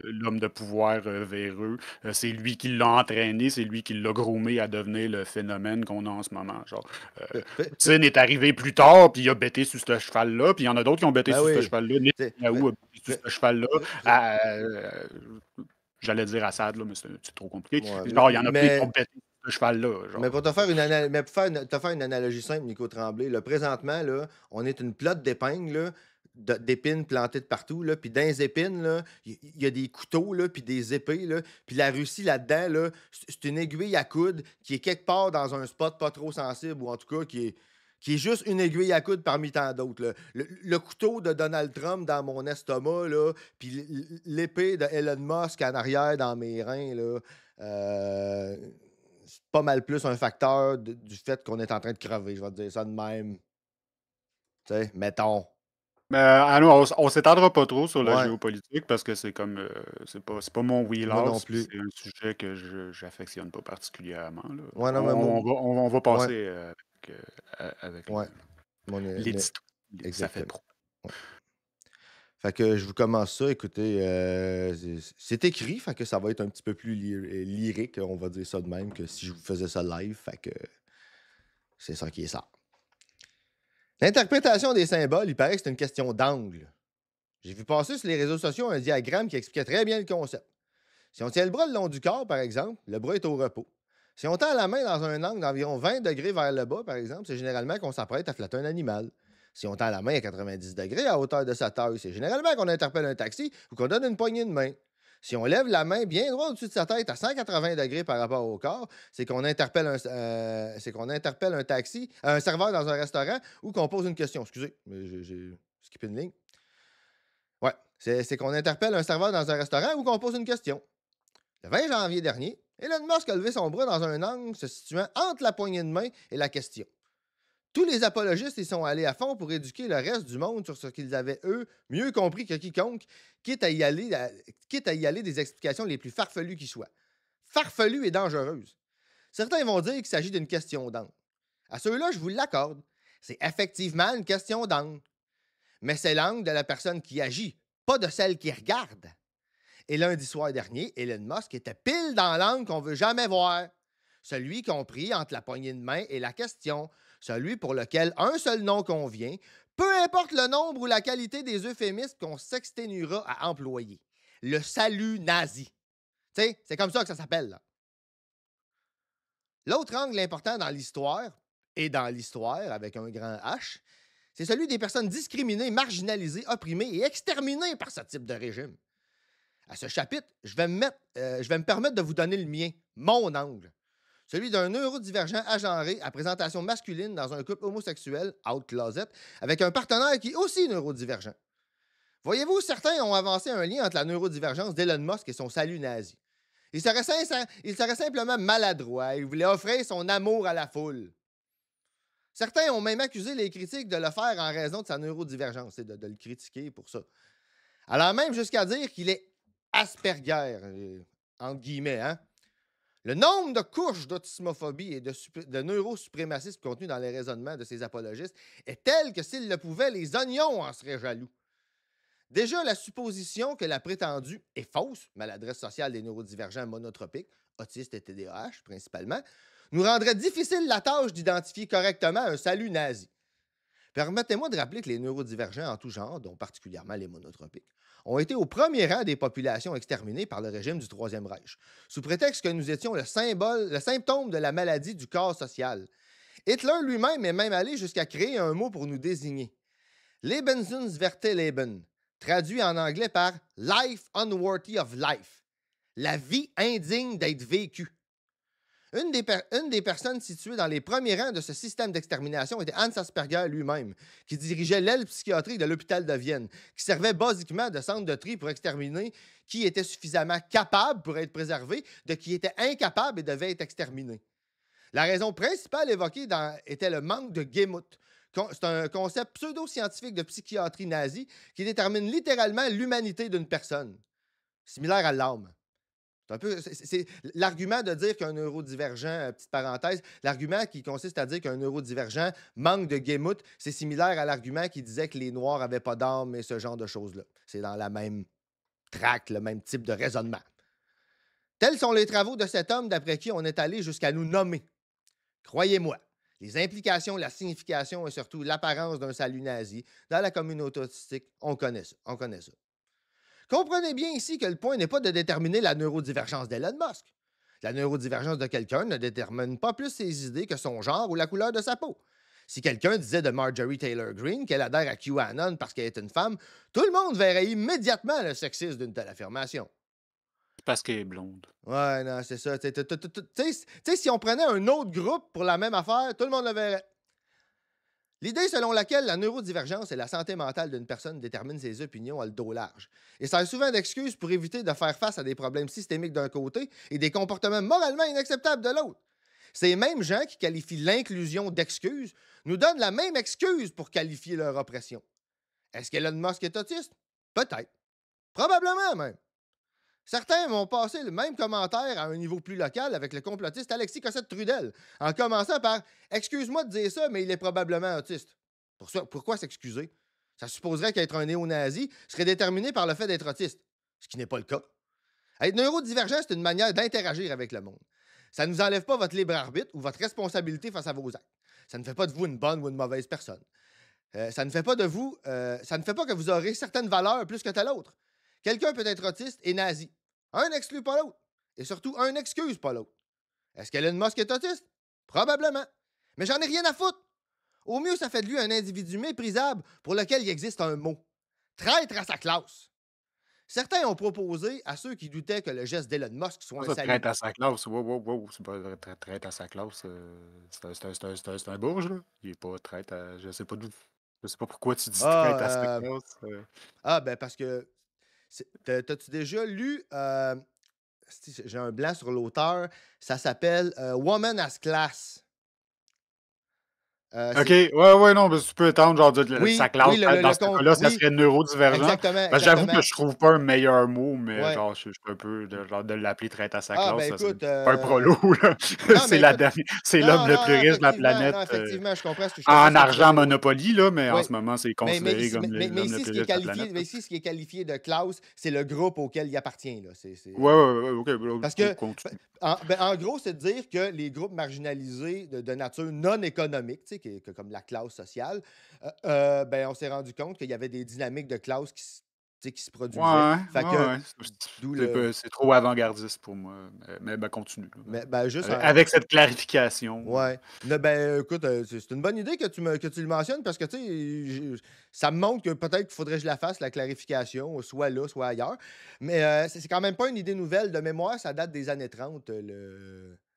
l'homme de pouvoir véreux. C'est lui qui l'a entraîné, c'est lui qui l'a groomé à devenir le phénomène qu'on a en ce moment. Poutine est arrivé plus tard, puis il a bêté sur ce cheval-là, puis il y en a d'autres qui ont bêté sur ce cheval-là. Netanyahou a bêté sur ce cheval-là. J'allais dire Assad, là, mais c'est trop compliqué. Il y en a plein qui ont bêté sur ce cheval-là. Mais pour te faire une analogie simple, Nico Tremblay, là, présentement, là, on est une plotte d'épingles, d'épines plantées de partout, là, puis dans les épines, il y a des couteaux, là, puis des épées, là, puis la Russie, là-dedans, là, c'est une aiguille à coude qui est quelque part dans un spot pas trop sensible, ou en tout cas qui est juste une aiguille à coude parmi tant d'autres. Le couteau de Donald Trump dans mon estomac, là, puis l'épée de Elon Musk en arrière dans mes reins, là, c'est pas mal plus un facteur du fait qu'on est en train de crever, je vais te dire ça de même. Tu sais, mettons. On s'étendra pas trop sur la géopolitique parce que c'est comme c'est pas mon wheelhouse. C'est un sujet que j'affectionne pas particulièrement. Là. On va passer avec l'édito. Ça fait trop. Fait que je vous commence ça. Écoutez, c'est écrit, fait que ça va être un petit peu plus lyrique, on va dire ça de même, que si je vous faisais ça live. Fait que c'est ça qui est ça. L'interprétation des symboles, il paraît que c'est une question d'angle. J'ai vu passer sur les réseaux sociaux un diagramme qui expliquait très bien le concept. Si on tient le bras le long du corps, par exemple, le bras est au repos. Si on tend la main dans un angle d'environ 20 degrés vers le bas, par exemple, c'est généralement qu'on s'apprête à flatter un animal. Si on tend la main à 90 degrés à hauteur de sa taille, c'est généralement qu'on interpelle un taxi ou qu'on donne une poignée de main. Si on lève la main bien droit au-dessus de sa tête à 180 degrés par rapport au corps, c'est qu'on interpelle un taxi, un serveur dans un restaurant ou qu'on pose une question. Excusez, mais j'ai skippé une ligne. Ouais, c'est qu'on interpelle un serveur dans un restaurant ou qu'on pose une question. Le 20 janvier dernier, Elon Musk a levé son bras dans un angle se situant entre la poignée de main et la question. Tous les apologistes y sont allés à fond pour éduquer le reste du monde sur ce qu'ils avaient, eux, mieux compris que quiconque, quitte à y aller des explications les plus farfelues qui soient. Farfelues et dangereuses. Certains vont dire qu'il s'agit d'une question d'angle. À ceux-là, je vous l'accorde. C'est effectivement une question d'angle. Mais c'est l'angle de la personne qui agit, pas de celle qui regarde. Et lundi soir dernier, Elon Musk était pile dans l'angle qu'on veut jamais voir. Celui compris entre la poignée de main et la question. Celui pour lequel un seul nom convient, peu importe le nombre ou la qualité des euphémismes qu'on s'exténuera à employer. Le salut nazi. Tu sais, c'est comme ça que ça s'appelle, là. L'autre angle important dans l'histoire, et dans l'histoire avec un grand H, c'est celui des personnes discriminées, marginalisées, opprimées et exterminées par ce type de régime. À ce chapitre, je vais me permettre de vous donner le mien, mon angle. Celui d'un neurodivergent agenré à présentation masculine dans un couple homosexuel, out closet, avec un partenaire qui est aussi neurodivergent. Voyez-vous, certains ont avancé un lien entre la neurodivergence d'Elon Musk et son salut nazi. Il serait simplement maladroit. Il voulait offrir son amour à la foule. Certains ont même accusé les critiques de le faire en raison de sa neurodivergence et de le critiquer pour ça. Alors même jusqu'à dire qu'il est Asperger, entre guillemets, hein? Le nombre de couches d'autismophobie et de neurosuprémacisme contenues dans les raisonnements de ces apologistes est tel que s'ils le pouvaient, les oignons en seraient jaloux. Déjà, la supposition que la prétendue et fausse maladresse sociale des neurodivergents monotropiques, autistes et TDAH principalement, nous rendrait difficile la tâche d'identifier correctement un salut nazi. Permettez-moi de rappeler que les neurodivergents en tout genre, dont particulièrement les monotropiques, ont été au premier rang des populations exterminées par le régime du Troisième Reich, sous prétexte que nous étions le symptôme de la maladie du corps social. Hitler lui-même est même allé jusqu'à créer un mot pour nous désigner. Lebenswerte Leben, traduit en anglais par Life unworthy of life, la vie indigne d'être vécue. Une des personnes situées dans les premiers rangs de ce système d'extermination était Hans Asperger lui-même, qui dirigeait l'aile psychiatrique de l'hôpital de Vienne, qui servait basiquement de centre de tri pour exterminer qui était suffisamment capable pour être préservé de qui était incapable et devait être exterminé. La raison principale évoquée était le manque de Gemuth. C'est un concept pseudo-scientifique de psychiatrie nazie qui détermine littéralement l'humanité d'une personne, similaire à l'âme. C'est l'argument de dire qu'un neurodivergent, petite parenthèse, l'argument qui consiste à dire qu'un neurodivergent manque de Gemuth, c'est similaire à l'argument qui disait que les Noirs n'avaient pas d'âme et ce genre de choses-là. C'est dans la même traque, le même type de raisonnement. Tels sont les travaux de cet homme d'après qui on est allé jusqu'à nous nommer. Croyez-moi, les implications, la signification et surtout l'apparence d'un salut nazi dans la communauté autistique, on connaît ça. Comprenez bien ici que le point n'est pas de déterminer la neurodivergence d'Elon Musk. La neurodivergence de quelqu'un ne détermine pas plus ses idées que son genre ou la couleur de sa peau. Si quelqu'un disait de Marjorie Taylor Greene qu'elle adhère à QAnon parce qu'elle est une femme, tout le monde verrait immédiatement le sexisme d'une telle affirmation. Parce qu'elle est blonde. Ouais, non, c'est ça. Tu sais, si on prenait un autre groupe pour la même affaire, tout le monde le verrait. L'idée selon laquelle la neurodivergence et la santé mentale d'une personne déterminent ses opinions a le dos large et sert souvent d'excuse pour éviter de faire face à des problèmes systémiques d'un côté et des comportements moralement inacceptables de l'autre. Ces mêmes gens qui qualifient l'inclusion d'excuse nous donnent la même excuse pour qualifier leur oppression. Est-ce qu'Elon Musk est autiste? Peut-être. Probablement même. Certains m'ont passé le même commentaire à un niveau plus local avec le complotiste Alexis Cossette-Trudel, en commençant par « Excuse-moi de dire ça, mais il est probablement autiste. » Pourquoi s'excuser? Ça supposerait qu'être un néo-nazi serait déterminé par le fait d'être autiste, ce qui n'est pas le cas. Être neurodivergent, c'est une manière d'interagir avec le monde. Ça ne nous enlève pas votre libre arbitre ou votre responsabilité face à vos actes. Ça ne fait pas de vous une bonne ou une mauvaise personne. Ça ne fait pas que vous aurez certaines valeurs plus que telle autre. Quelqu'un peut être autiste et nazi. Un n'exclut pas l'autre. Et surtout, un n'excuse pas l'autre. Est-ce qu'Elon Musk est autiste? Probablement. Mais j'en ai rien à foutre. Au mieux, ça fait de lui un individu méprisable pour lequel il existe un mot. Traître à sa classe. Certains ont proposé à ceux qui doutaient que le geste d'Elon Musk soit un salut. Traite à sa classe. Wow. C'est pas traite à sa classe. C'est un bourge, là. Il est pas traite à. Je sais pas d'où. Je sais pas pourquoi tu dis traite à sa classe. Ben parce que. T'as-tu déjà lu. J'ai un blanc sur l'auteur. Ça s'appelle Woman as Class. OK, ouais, non, mais tu peux étendre, genre, sa Oui, classe, oui, dans ce cas-là, ça oui, serait neurodivergent. exactement, Ben, j'avoue que exactement. je trouve pas un meilleur mot, mais Ouais. genre, je suis un peu genre de l'appeler traître à sa Ah, classe, ben ça serait écoute, pas un prolo, là. non, C'est mais la écoute, dernière c'est l'homme non, le non, plus non, riche de la effectivement, planète, non, effectivement, je comprends en ce que tu veux argent dire. Monopoly, là, mais en Oui. ce moment, c'est Mais considéré ici, comme mais l'homme le ici, plus ce qui est riche de la qualifié, planète, mais là. ici, ce qui est qualifié de Klaus, c'est le groupe auquel il appartient, là. Ouais, OK, ben, Parce que, continue. en gros, c'est de dire que les groupes marginalisés de nature non économique, tu sais, comme la classe sociale, ben, on s'est rendu compte qu'il y avait des dynamiques de classe tu sais, qui se produisaient. Ouais, Fait que, ouais, d'où le. c'est trop avant-gardiste pour moi, mais ben, continue, là, Mais, ben, juste avec cette clarification, ouais. Ben, écoute, c'est une bonne idée que tu le mentionnes parce que, tu sais, ça me montre que peut-être qu'il faudrait que je la fasse, la clarification, soit là, soit ailleurs. Mais c'est quand même pas une idée nouvelle. De mémoire, ça date des années 30.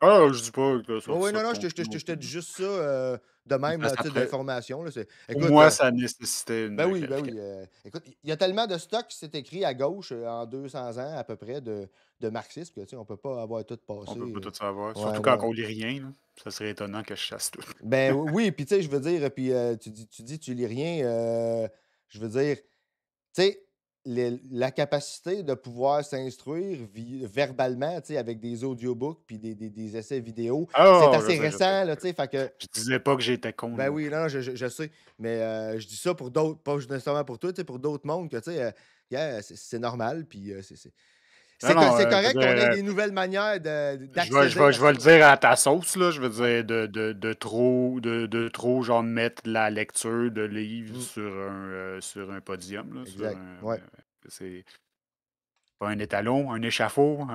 Ah, je dis pas que ça Oui, oui, ça non, non, compte non je te plus, dis là. juste ça de même, Parce là, titre qu'après, d'information. Là, pour écoute, moi, ça nécessitait ben une oui, ben oui. clarification. Écoute, il y a tellement de stock qui s'est écrit à gauche en 200 ans à peu près de marxisme que, tu sais, on peut pas avoir tout On passé. peut pas tout savoir, surtout Ouais, quand non. on lit rien, là. Ça serait étonnant que je chasse tout. Ben oui, puis tu sais, je veux dire, puis tu lis rien, je veux dire, tu sais, la capacité de pouvoir s'instruire verbalement, tu sais, avec des audiobooks puis des essais vidéo, c'est Ah! assez Je sais. récent, là, tu sais, fait que, Je disais pas que j'étais con ben non oui, plus. non, non, je sais, mais je dis ça pour d'autres, pas nécessairement pour toi, tu sais, pour d'autres mondes que, tu sais, yeah, c'est normal, puis Non, non, c'est je veux correct qu'on ait dire, des nouvelles manières d'accéder à je vais ça. le dire à ta sauce, là. Je veux dire, de trop, genre, mettre la lecture de livres Mm, sur un podium, là, exact, ouais. c'est pas un étalon, un échafaud,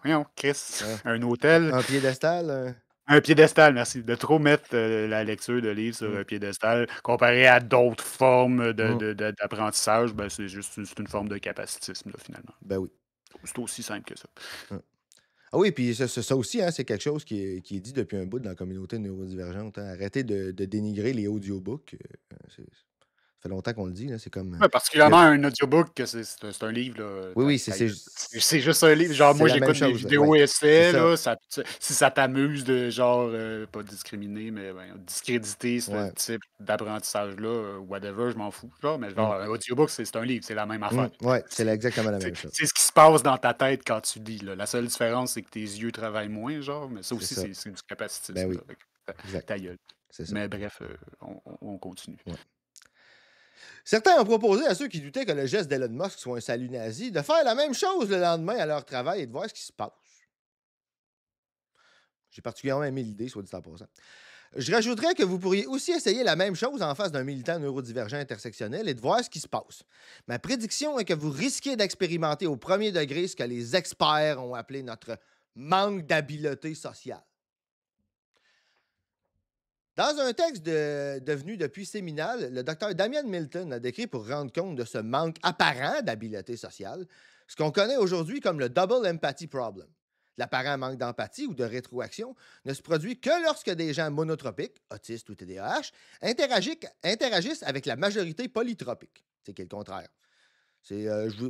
voyons, Chris, Hein. un autel. Un piédestal, Un piédestal, merci. De trop mettre, la lecture de livres sur mm, un piédestal comparé à d'autres formes mm, d'apprentissage, ben, c'est une forme de capacitisme, là, finalement. ben oui. C'est aussi simple que ça. Mmh. Ah oui, puis ça aussi, hein, c'est quelque chose qui est dit depuis un bout dans la communauté neurodivergente, hein. Arrêtez de dénigrer les audiobooks, ça fait longtemps qu'on le dit, là, c'est comme, Ouais, il y a particulièrement un audiobook, que c'est un livre, là, oui, oui, ta gueule. C'est juste un livre. Genre, c'est moi, la même j'écoute des chose, là, ouais. vidéos C'est essais, ça, là, si ça t'amuse de, genre, pas discriminer, mais ben, discréditer ce ouais. type d'apprentissage-là, whatever, je m'en fous, genre, mais genre, Mmh. un audiobook, c'est un livre, c'est la même affaire. Ouais, c'est C'est exactement la c'est même chose. c'est ce qui se passe dans ta tête quand tu lis, là. La seule différence, c'est que tes yeux travaillent moins, genre, mais ça C'est aussi, ça. c'est du Ben capacitisme, là, oui, fait que exact, ta gueule. c'est ça, Mais bref, on continue. ouais. Certains ont proposé à ceux qui doutaient que le geste d'Elon Musk soit un salut nazi de faire la même chose le lendemain à leur travail et de voir ce qui se passe. J'ai particulièrement aimé l'idée, soit dit en passant. Je rajouterais que vous pourriez aussi essayer la même chose en face d'un militant neurodivergent intersectionnel et de voir ce qui se passe. Ma prédiction est que vous risquez d'expérimenter au premier degré ce que les experts ont appelé notre manque d'habileté sociale. Dans un texte devenu depuis séminal, le docteur Damian Milton a décrit pour rendre compte de ce manque apparent d'habileté sociale ce qu'on connaît aujourd'hui comme le double empathy problem. L'apparent manque d'empathie ou de rétroaction ne se produit que lorsque des gens monotropiques, autistes ou TDAH, interagissent avec la majorité polytropique. C'est qui est le contraire.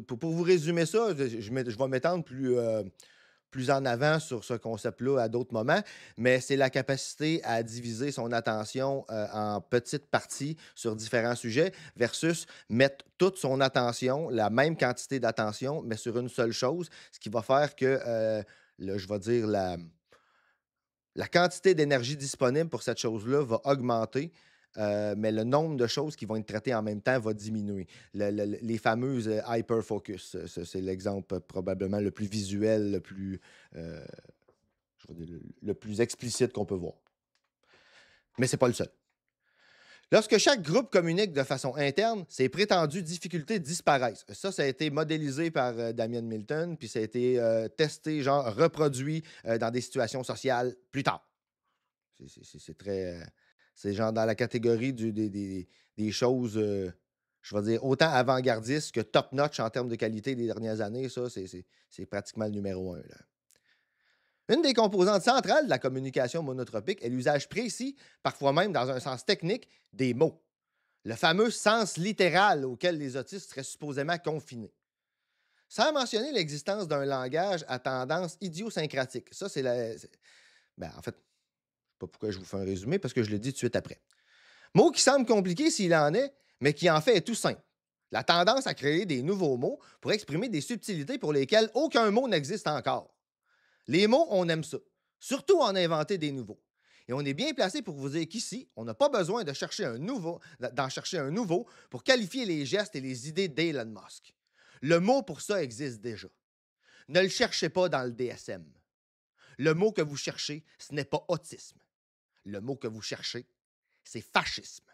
Pour vous résumer ça, je vais m'étendre plus en avant sur ce concept-là à d'autres moments, mais c'est la capacité à diviser son attention en petites parties sur différents sujets versus mettre toute son attention, la même quantité d'attention, mais sur une seule chose, ce qui va faire que, je vais dire, la quantité d'énergie disponible pour cette chose-là va augmenter, mais le nombre de choses qui vont être traitées en même temps va diminuer. Les fameuses hyperfocus, c'est l'exemple probablement le plus visuel, euh, je vais dire, le plus explicite qu'on peut voir. Mais ce n'est pas le seul. Lorsque chaque groupe communique de façon interne, ses prétendues difficultés disparaissent. Ça a été modélisé par Damian Milton, puis ça a été testé, genre reproduit dans des situations sociales plus tard. C'est très. C'est genre dans la catégorie des choses, je vais dire, autant avant-gardistes que top-notch en termes de qualité des dernières années. Ça, c'est pratiquement le numéro un, là. Une des composantes centrales de la communication monotropique est l'usage précis, parfois même dans un sens technique, des mots. Le fameux sens littéral auquel les autistes seraient supposément confinés. Sans mentionner l'existence d'un langage à tendance idiosyncratique. Ça, ben, en fait, pas pourquoi je vous fais un résumé, parce que je le dis tout de suite après. Mot qui semble compliqué s'il en est, mais qui en fait est tout simple. La tendance à créer des nouveaux mots pour exprimer des subtilités pour lesquelles aucun mot n'existe encore. Les mots, on aime ça, surtout en inventer des nouveaux. Et on est bien placé pour vous dire qu'ici, on n'a pas besoin d'en chercher un nouveau pour qualifier les gestes et les idées d'Elon Musk. Le mot pour ça existe déjà. Ne le cherchez pas dans le DSM. Le mot que vous cherchez, ce n'est pas autisme. Le mot que vous cherchez, c'est fascisme.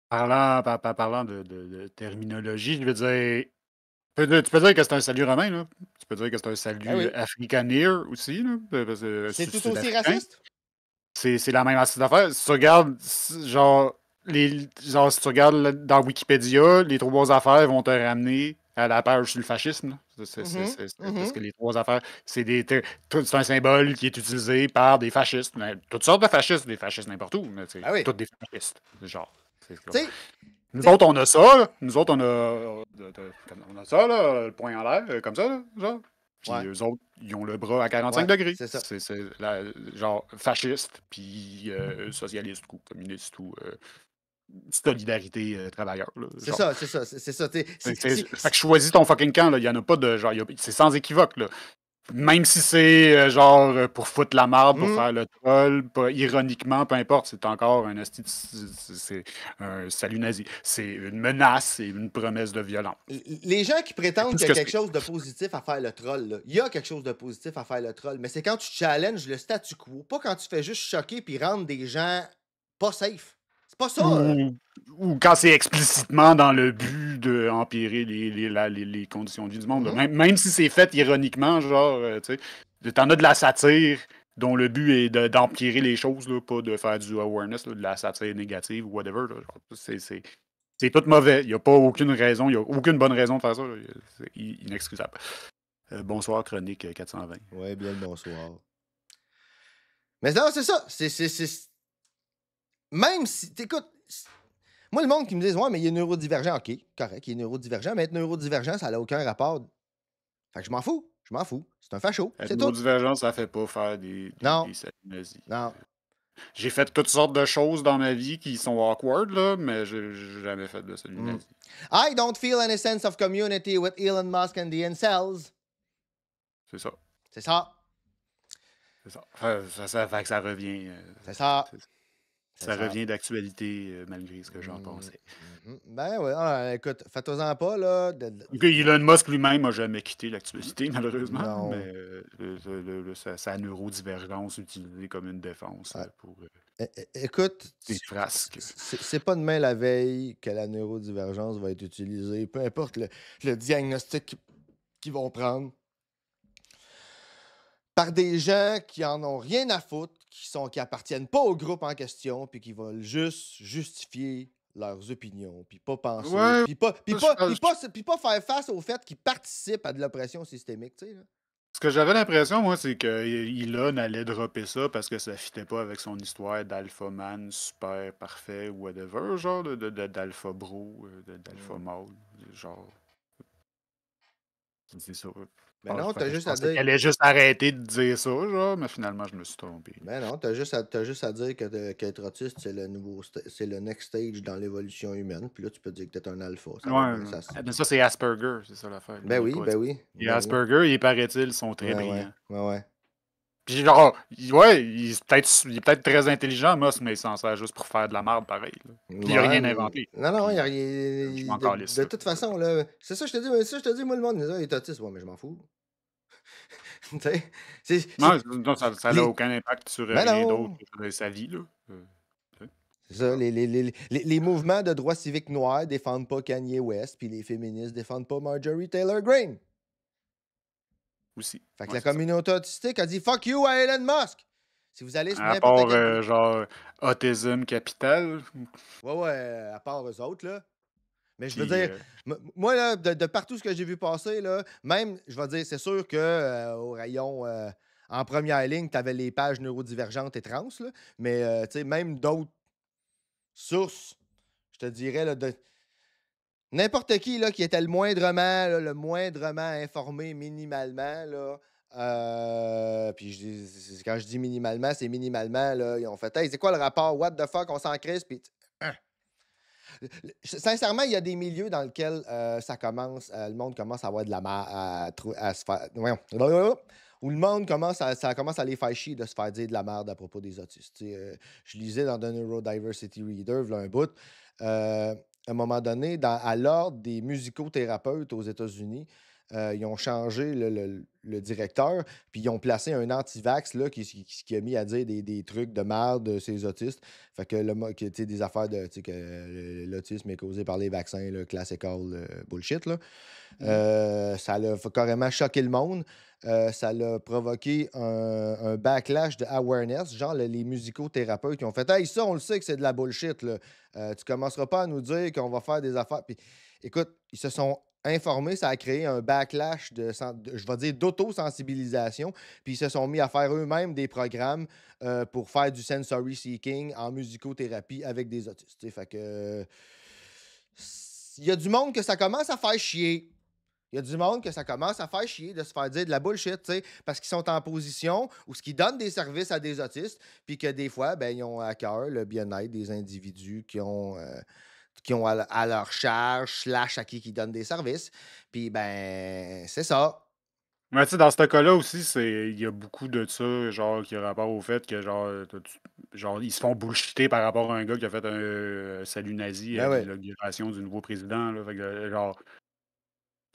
Parlant de terminologie, je veux dire, tu peux dire que c'est un salut romain, là. Tu peux dire que c'est un Ben salut oui. afrikaner aussi, là, parce que C'est tout aussi sud-africain. raciste? C'est la même astuce d'affaires. Si tu regardes, si tu regardes dans Wikipédia, les trois affaires vont te ramener à la page sur le fascisme, là. Parce que les trois affaires, c'est un symbole qui est utilisé par des fascistes. Toutes sortes de fascistes, des fascistes n'importe où, mais Ben oui. toutes des fascistes. Genre. Tu sais, Nous autres, on a ça, là. Nous autres, on a ça, là, le poing en l'air, comme ça, là, genre. Puis Ouais. eux autres, ils ont le bras à 45 Ouais, degrés. c'est ça. Genre fasciste, puis socialiste ou communiste ou solidarité travailleur. Là, C'est genre. ça, c'est ça, c'est ça. Fait que choisis ton fucking camp, là. Il n'y en a pas de genre. C'est sans équivoque, là. Même si c'est genre pour foutre la marde, pour faire le troll, pas, ironiquement, peu importe, c'est encore un asti c'est un salut nazi. C'est une menace et une promesse de violence. Les gens qui prétendent tout qu'il ce y a que quelque chose de positif à faire le troll, là. Il y a quelque chose de positif à faire le troll, mais c'est quand tu challenges le statu quo, pas quand tu fais juste choquer puis rendre des gens pas safe. C'est pas ça. Ou quand c'est explicitement dans le but d'empirer les conditions de vie du monde. Là. Même si c'est fait ironiquement, genre, tu sais, t'en as de la satire dont le but est d'empirer les choses, là, pas de faire du awareness, là, de la satire négative ou whatever. Là, genre, c'est tout mauvais. Il n'y a pas aucune raison, il n'y a aucune bonne raison de faire ça. Là. C'est inexcusable. Bonsoir, Chronique 420. Ouais, bien le bonsoir. Mais non, c'est ça. Même si, t'écoutes, moi, le monde qui me dit, ouais, mais il est neurodivergent. OK, correct, il est neurodivergent, mais être neurodivergent, ça n'a aucun rapport. Fait que je m'en fous. Je m'en fous. C'est un facho. Être C'est tout. neurodivergent, ça fait pas faire des saluts nazis. Non. J'ai fait toutes sortes de choses dans ma vie qui sont awkward, là, mais j'ai jamais fait de salut nazi. I don't feel any sense of community with Elon Musk and the incels. C'est ça. C'est ça. C'est ça. Ça fait que ça revient. C'est ça. Ça revient d'actualité malgré ce que j'en pensais. Ben ouais, écoute, faites-en pas, là. Elon Musk lui-même n'a jamais quitté l'actualité, malheureusement. Non. Mais sa neurodivergence utilisée comme une défense pour écoute, des frasques. C'est pas demain la veille que la neurodivergence va être utilisée, peu importe le diagnostic qu'ils vont prendre, par des gens qui en ont rien à foutre, qui appartiennent pas au groupe en question, puis qui veulent juste justifier leurs opinions, puis pas penser, Ouais, puis pas faire face au fait qu'ils participent à de l'oppression systémique, tu sais. Là. Ce que j'avais l'impression, moi, c'est que Elon allait dropper ça parce que ça fitait pas avec son histoire d'alpha man super parfait ou whatever, genre d'alpha bro, d'alpha male, genre. C'est ça. Ben non, t'as juste à dire. Elle allait juste arrêter de dire ça, genre, mais finalement, je me suis trompé. Ben non, t'as juste à dire qu'être autiste, c'est le next stage dans l'évolution humaine. Puis là, tu peux dire que t'es un alpha. Mais ça, c'est Asperger, c'est ça l'affaire. Ben oui. Et Asperger, il paraît-il, sont très brillants. Ouais. Puis genre, ouais, il est peut-être très intelligent, Musk, mais il s'en sert juste pour faire de la merde pareil. Puis il n'a rien inventé. Non, il n'y a rien. De toute façon, là, c'est ça, je te dis, moi, le monde, il est autiste. Ouais, mais je m'en fous. Non, ça n'a aucun impact sur rien d'autre que sa vie, là. C'est ça, les mouvements de droits civiques noirs défendent pas Kanye West, puis les féministes défendent pas Marjorie Taylor Greene. Aussi. Fait que la communauté autistique a dit fuck you à Elon Musk. Si vous allez sur à n'importe part, genre, Autism Capital. Ouais, à part eux autres, là. Mais je veux dire, moi, là, de partout ce que j'ai vu passer, là, même, je vais dire, c'est sûr que au rayon, en première ligne, tu avais les pages neurodivergentes et trans, là, mais, tu sais, même d'autres sources, je te dirais, là, de n'importe qui, là, qui était le moindrement informé minimalement, là, Puis quand je dis minimalement, c'est minimalement, là, ils ont fait « Hey, c'est quoi le rapport? What the fuck? On s'en crisse? » Puis sincèrement, il y a des milieux dans lesquels ça commence, le monde commence à avoir de la merde, à se faire. Voyons. Où le monde ça commence à les faire chier de se faire dire de la merde à propos des autistes. Tu sais, je lisais dans The Neurodiversity Reader, un bout, à un moment donné, à l'ordre des musicothérapeutes aux États-Unis, ils ont changé le directeur, puis ils ont placé un anti-vax là, qui a mis à dire des trucs de merde de ces autistes. Fait que, tu sais, des affaires de, tu sais, que l'autisme est causé par les vaccins, là, classical bullshit, là. Ça l'a carrément choqué le monde. Ça l'a provoqué un backlash de awareness, genre les musicothérapeutes qui ont fait « Hey, ça, on le sait que c'est de la bullshit, là. Tu commenceras pas à nous dire qu'on va faire des affaires. » Puis, écoute, ils se sont informés, ça a créé un backlash je vais dire, d'auto-sensibilisation. Puis, ils se sont mis à faire eux-mêmes des programmes pour faire du sensory seeking en musicothérapie avec des autistes. Tu sais. Fait que. Il y a du monde que ça commence à faire chier. Il y a du monde que ça commence à faire chier de se faire dire de la bullshit, tu sais, parce qu'ils sont en position où ce qu'ils donnent des services à des autistes, puis que des fois, ben, ils ont à cœur le bien-être des individus qui ont à leur charge, slash à qui ils donnent des services. Puis, ben, c'est ça. Mais tu sais, dans ce cas-là aussi, il y a beaucoup de ça, genre, qui a rapport au fait que, genre, ils se font bullshiter par rapport à un gars qui a fait un salut nazi à Ben oui. l'inauguration du nouveau président, là. Fait que, genre,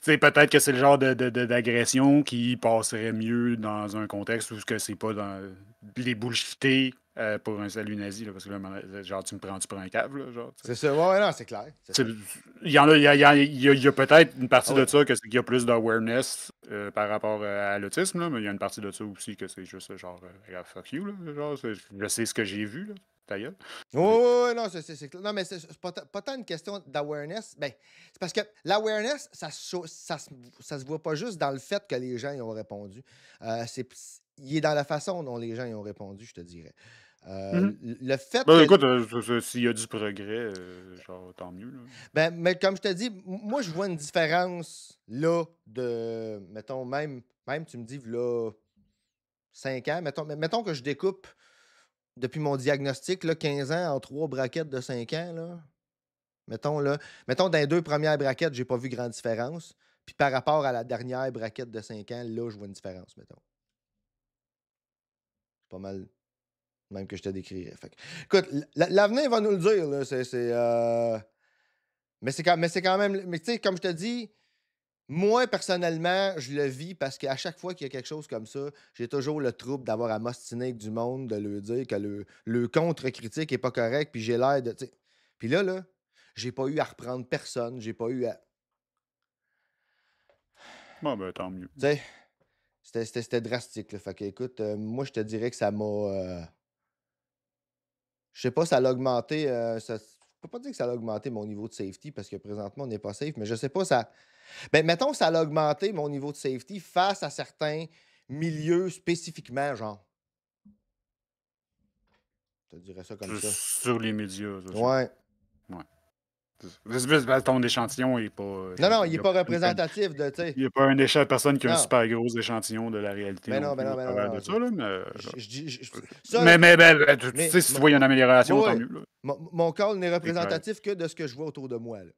tu sais, peut-être que c'est le genre d'agression qui passerait mieux dans un contexte où que c'est pas dans les bullshiter pour un salut nazi, là, parce que là, genre, tu me prends-tu pour un cave, là, genre, tu sais. C'est ça. Ouais, ouais, non, c'est clair. C'est ça. Il y en a, il y a peut-être une partie Ah de oui. ça que c'est qu'il y a plus d'awareness par rapport à l'autisme, là, mais il y a une partie de ça aussi que c'est juste genre fuck you, là, genre, je sais ce que j'ai vu, là, ta gueule. Oui, oui, non, c'est clair. Non, mais c'est pas tant une question d'awareness. Ben, c'est parce que l'awareness, ça se voit pas juste dans le fait que les gens y ont répondu. Il est dans la façon dont les gens y ont répondu, je te dirais. Mhm. Le fait Ben, que. écoute, s'il y a du progrès, genre, tant mieux, là. Ben, mais comme je te dis, moi, je vois une différence là de. Mettons, même tu me dis, là, 5 ans, mettons que je découpe depuis mon diagnostic, là, 15 ans en 3 braquettes de 5 ans, là. Mettons, dans les 2 premières braquettes, j'ai pas vu grande différence. Puis par rapport à la dernière braquette de 5 ans, là, je vois une différence, mettons. C'est pas mal même que je te décrirais. Fait que, écoute, l'avenir va nous le dire, là. Mais c'est quand même. Mais tu sais, comme je te dis, moi, personnellement, je le vis parce qu'à chaque fois qu'il y a quelque chose comme ça, j'ai toujours le trouble d'avoir à m'ostiner avec du monde, de leur dire que le contre-critique est pas correct, puis j'ai l'air de. Tu sais. Puis là, j'ai pas eu à reprendre personne, j'ai pas eu à. Bon, ben, tant mieux. Tu sais, c'était drastique, là. Fait que, écoute, moi, je te dirais que ça m'a. Je sais pas, ça l'a augmenté. Je peux pas dire que ça a augmenté mon niveau de safety parce que présentement, on n'est pas safe, mais je sais pas, ça. Ben, mettons que ça a augmenté mon niveau de safety face à certains milieux spécifiquement, genre. Je te dirais ça comme ça. Sur les médias, ça, Ouais. ouais. Ton échantillon est pas. Non, il Il n'est y a pas représentatif de, tu il sais. n'y a pas personne qui a un Non. super gros échantillon de la réalité Ben non non, plus au travers de non. ça, là, mais. Ça, Tu mais sais, si tu vois une amélioration, tant ouais, mieux, là. mon call n'est C'est clair. représentatif que de ce que je vois autour de moi, là.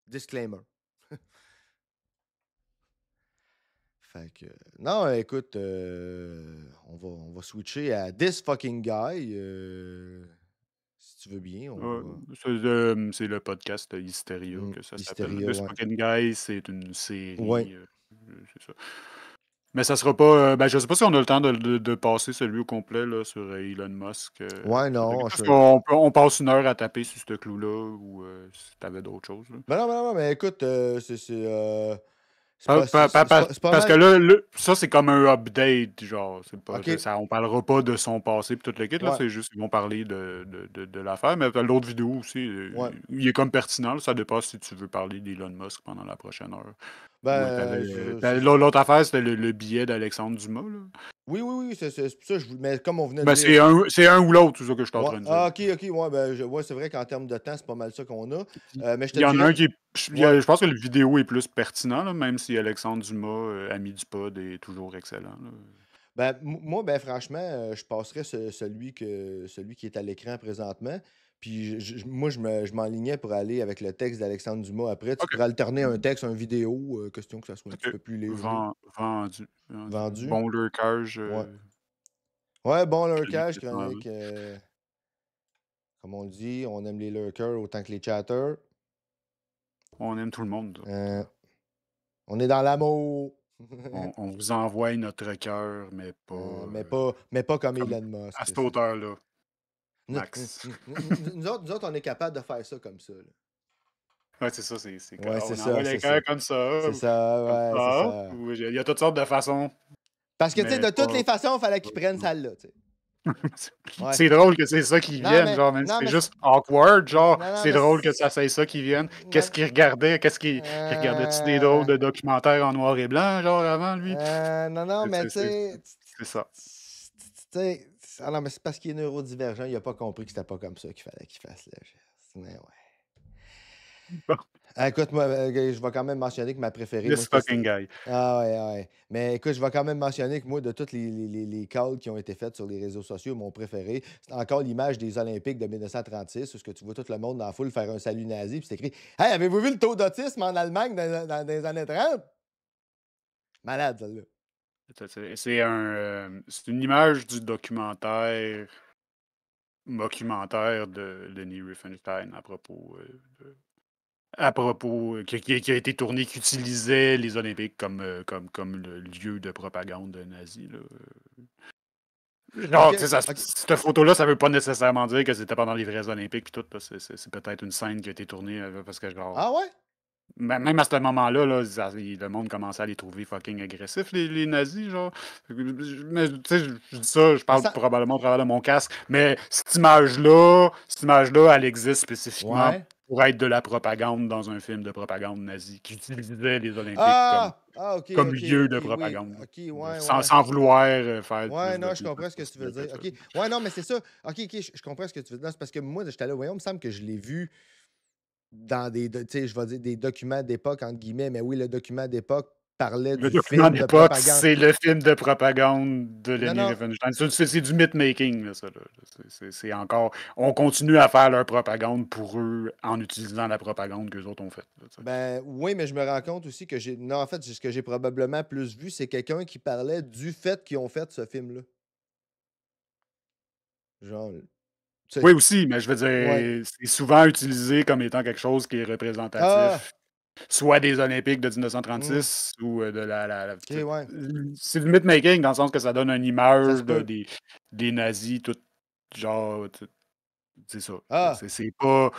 Disclaimer. Fait que. Non, écoute, on va switcher à This Fucking Guy. Si tu veux bien, on va. C'est le podcast Hysteria que ça s'appelle. Hysteria, The ouais. Spoken Guy, c'est une série. Ouais. C'est ça. Mais ça sera pas. Ben, je sais pas si on a le temps de passer celui au complet là, sur Elon Musk. Ouais, non. Parce qu'on passe une heure à taper sur ce clou-là ou si t'avais d'autres choses. Là. Ben non, mais écoute, c'est pas Parce que mal. là, ça, c'est comme un update, genre. C'est pas, OK. ça, on parlera pas de son passé et tout le kit, là. Ouais. C'est juste qu'ils vont parler de l'affaire. Mais l'autre vidéo aussi, Ouais. il est comme pertinent. Là, ça dépasse si tu veux parler d'Elon Musk pendant la prochaine heure. Ben, l'autre affaire, c'était le billet d'Alexandre Dumas, là. oui, c'est pour ça, mais comme on venait de Ben, dire. c'est un ou l'autre, c'est ça que je suis en Ouais. train de dire. Ah, ok, ouais, ben, c'est vrai qu'en termes de temps, c'est pas mal ça qu'on a. Mais je te Il y en a un dirais. je pense que le vidéo est plus pertinent, là, même si Alexandre Dumas, ami du pod, est toujours excellent, là. Ben, moi, ben, franchement, je passerais celui qui est à l'écran présentement. Puis moi, je m'enlignais pour aller avec le texte d'Alexandre Dumas après. Tu OK. pourrais alterner un texte, une vidéo, question que ça soit un petit OK. peu plus léger. Vendu. Vendu. Bon lurkage. Ouais. Ouais, bon Chronique lurkage, qui s'en chronique. Comme on le dit, on aime les lurkers autant que les chatters. On aime tout le monde. On est dans l'amour. On vous envoie notre cœur, mais Mais pas comme comme Elon Musk. à cette hauteur-là, Max. Nous autres, on est capable de faire ça comme ça. Là. Ouais, c'est ça. Ouais, On c'est ça, envoie les c'est cœurs ça. comme ça. C'est ça, ouais, c'est ça. ça. Ou il y a toutes sortes de façons. Parce que, tu sais, de Mais toutes pas- les façons, il fallait qu'ils prennent celle-là, tu sais. Ouais. C'est drôle que c'est ça qui Non, vienne, mais- genre, même si non, c'est mais juste awkward, genre, Non, c'est mais drôle que ça ça qui vienne. Qu'est-ce qu'il regardait? Qu'il regardait-tu des drôles de documentaires en noir et blanc, genre, avant, lui? non, mais tu sais... C'est ça. Tu sais... Ah non, mais c'est parce qu'il est neurodivergent, il a pas compris que c'était pas comme ça qu'il fallait qu'il fasse le geste. Mais ouais. Bon. Écoute, moi, je vais quand même mentionner que ma préférée... This fucking guy. Ah ouais. Mais écoute, je vais quand même mentionner que moi, de toutes les calls qui ont été faites sur les réseaux sociaux, mon préféré, c'est encore l'image des Olympiques de 1936, où ce que tu vois tout le monde dans la foule faire un salut nazi, puis c'est écrit « Hey, avez-vous vu le taux d'autisme en Allemagne dans les années 30? » Malade, celle-là. C'est une image du mockumentaire de Leni Riefenstahl qui a été tourné, qui utilisait les Olympiques comme le lieu de propagande nazie, là. Genre, Ok, tu sais, cette photo-là, ça veut pas nécessairement dire que c'était pendant les vrais Olympiques puis tout, parce que c'est peut-être une scène qui a été tournée parce que genre. Ah ouais? Même à ce moment-là, là, le monde commençait à les trouver fucking agressifs, les nazis, genre. Mais, tu sais, je dis ça, je parle probablement au travers de mon casque, mais cette image-là, elle existe spécifiquement Ouais. pour être de la propagande dans un film de propagande nazie qui utilisait les Olympiques ok, comme ok, lieu de ok, propagande. oui. Ok, ouais, Sans vouloir faire Ouais, plus non, de je comprends ce que tu veux dire. OK. Ouais, non, mais c'est ça. OK, je comprends ce que tu veux dire. Non, c'est parce que moi, j'étais là, voyons, il me semble que je l'ai vu dans tu sais, je vais dire des documents d'époque, entre guillemets, mais oui, le document d'époque parlait Le du document film de d'époque, propagande. c'est le film de propagande de Leni Non. Riefenstahl. C'est du myth-making, là, ça. C'est encore... On continue à faire leur propagande pour eux en utilisant la propagande qu'eux autres ont faite. Ben oui, mais je me rends compte aussi que j'ai... Non, en fait, ce que j'ai probablement plus vu, c'est quelqu'un qui parlait du fait qu'ils ont fait ce film-là. Genre... Oui, aussi, mais je veux Ouais. dire, c'est souvent utilisé comme étant quelque chose qui est représentatif, soit des Olympiques de 1936 ou de OK, ouais. c'est du myth-making dans le sens que ça donne une Ça image se peut. des nazis, tout genre, c'est ça. Ah! C'est pas...